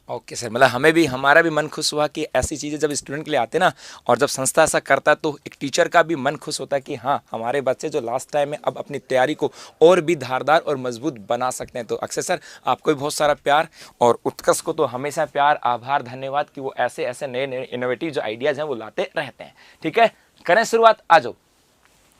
ओके सर, मतलब हमें भी, हमारा भी मन खुश हुआ कि ऐसी चीज़ें जब स्टूडेंट के लिए आते ना, और जब संस्था ऐसा करता है तो एक टीचर का भी मन खुश होता है कि हाँ, हमारे बच्चे जो लास्ट टाइम में अब अपनी तैयारी को और भी धारदार और मजबूत बना सकते हैं। तो अक्षय सर, आपको भी बहुत सारा प्यार, और उत्कर्ष को तो हमेशा प्यार, आभार, धन्यवाद कि वो ऐसे ऐसे नए नए इनोवेटिव जो आइडियाज़ हैं वो लाते रहते हैं। ठीक है, करें शुरुआत, आ जाओ।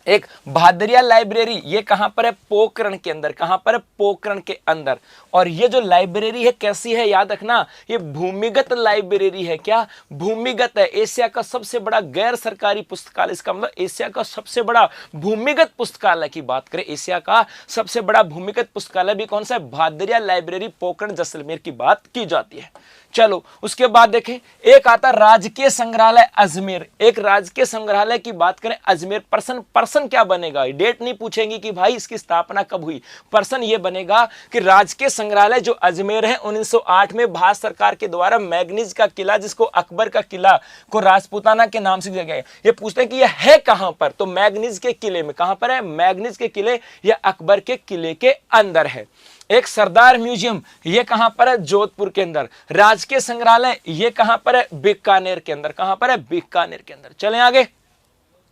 एक भादरिया लाइब्रेरी, ये कहां पर है? पोखरण के अंदर। कहां पर है? पोखरण के अंदर। और ये जो लाइब्रेरी है कैसी है, याद रखना, ये भूमिगत लाइब्रेरी है। क्या? भूमिगत है। एशिया का सबसे बड़ा गैर सरकारी पुस्तकालय, इसका मतलब एशिया का सबसे बड़ा भूमिगत पुस्तकालय की बात करें, एशिया का सबसे बड़ा भूमिगत पुस्तकालय भी कौन सा है? भादरिया लाइब्रेरी, पोखरण, जैसलमेर की बात की जाती है। चलो उसके बाद देखें, एक आता राजकीय संग्रहालय अजमेर। एक राजकीय संग्रहालय की बात करें अजमेर, पर्सन क्या बनेगा? डेट नहीं पूछेंगी कि भाई इसकी स्थापना कब हुई, पर्सन ये बनेगा कि राजकीय संग्रहालय जो अजमेर है 1908 में भारत सरकार के द्वारा मैग्नीज का किला, जिसको अकबर का किला को राजपूताना के नाम से दिया गया है, ये पूछते हैं कि यह है कहां पर, तो मैग्नीज के किले में। कहां पर है? मैग्नीज के किले या अकबर के किले के अंदर है। एक सरदार म्यूजियम, ये कहां पर है? जोधपुर के अंदर। राजकीय संग्रहालय ये कहां पर है? बीकानेर के अंदर। कहां पर है? बीकानेर के अंदर। चलें आगे।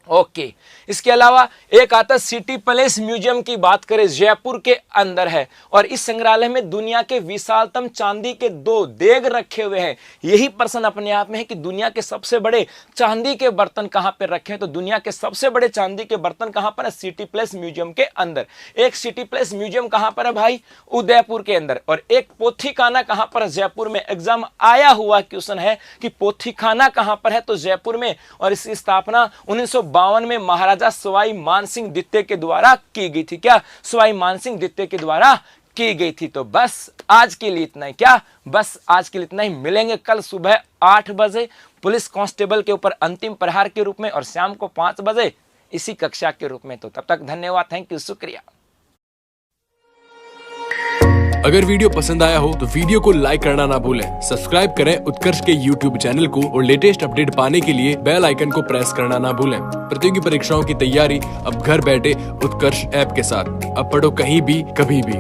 ओके, इसके अलावा एक आता सिटी पैलेस म्यूजियम की बात करें, जयपुर के अंदर है, और इस संग्रहालय में दुनिया के विशालतम चांदी के 2 देग रखे हुए हैं। यही प्रश्न अपने आप में है कि दुनिया के सबसे बड़े चांदी के बर्तन कहां पर रखे हैं, तो दुनिया के सबसे बड़े चांदी के बर्तन कहां पर है? सिटी पैलेस म्यूजियम के अंदर। एक सिटी पैलेस म्यूजियम कहां पर है भाई? उदयपुर के अंदर। और एक पोथीखाना कहां पर है? जयपुर में। एग्जाम आया हुआ क्वेश्चन है कि पोथीखाना कहां पर है, तो जयपुर में। और इसकी स्थापना 1952 में महाराजा सवाई मानसिंह द्वितीय के द्वारा की गई थी। क्या? सवाई मानसिंह द्वितीय के द्वारा की गई थी। तो बस आज के लिए इतना ही। क्या? बस आज के लिए इतना ही। मिलेंगे कल सुबह 8 बजे पुलिस कांस्टेबल के ऊपर अंतिम प्रहार के रूप में, और शाम को 5 बजे इसी कक्षा के रूप में। तो तब तक धन्यवाद, थैंक यू, शुक्रिया। अगर वीडियो पसंद आया हो तो वीडियो को लाइक करना ना भूलें, सब्सक्राइब करें उत्कर्ष के YouTube चैनल को, और लेटेस्ट अपडेट पाने के लिए बेल आइकन को प्रेस करना ना भूलें। प्रतियोगी परीक्षाओं की तैयारी अब घर बैठे उत्कर्ष ऐप के साथ। अब पढ़ो कहीं भी, कभी भी।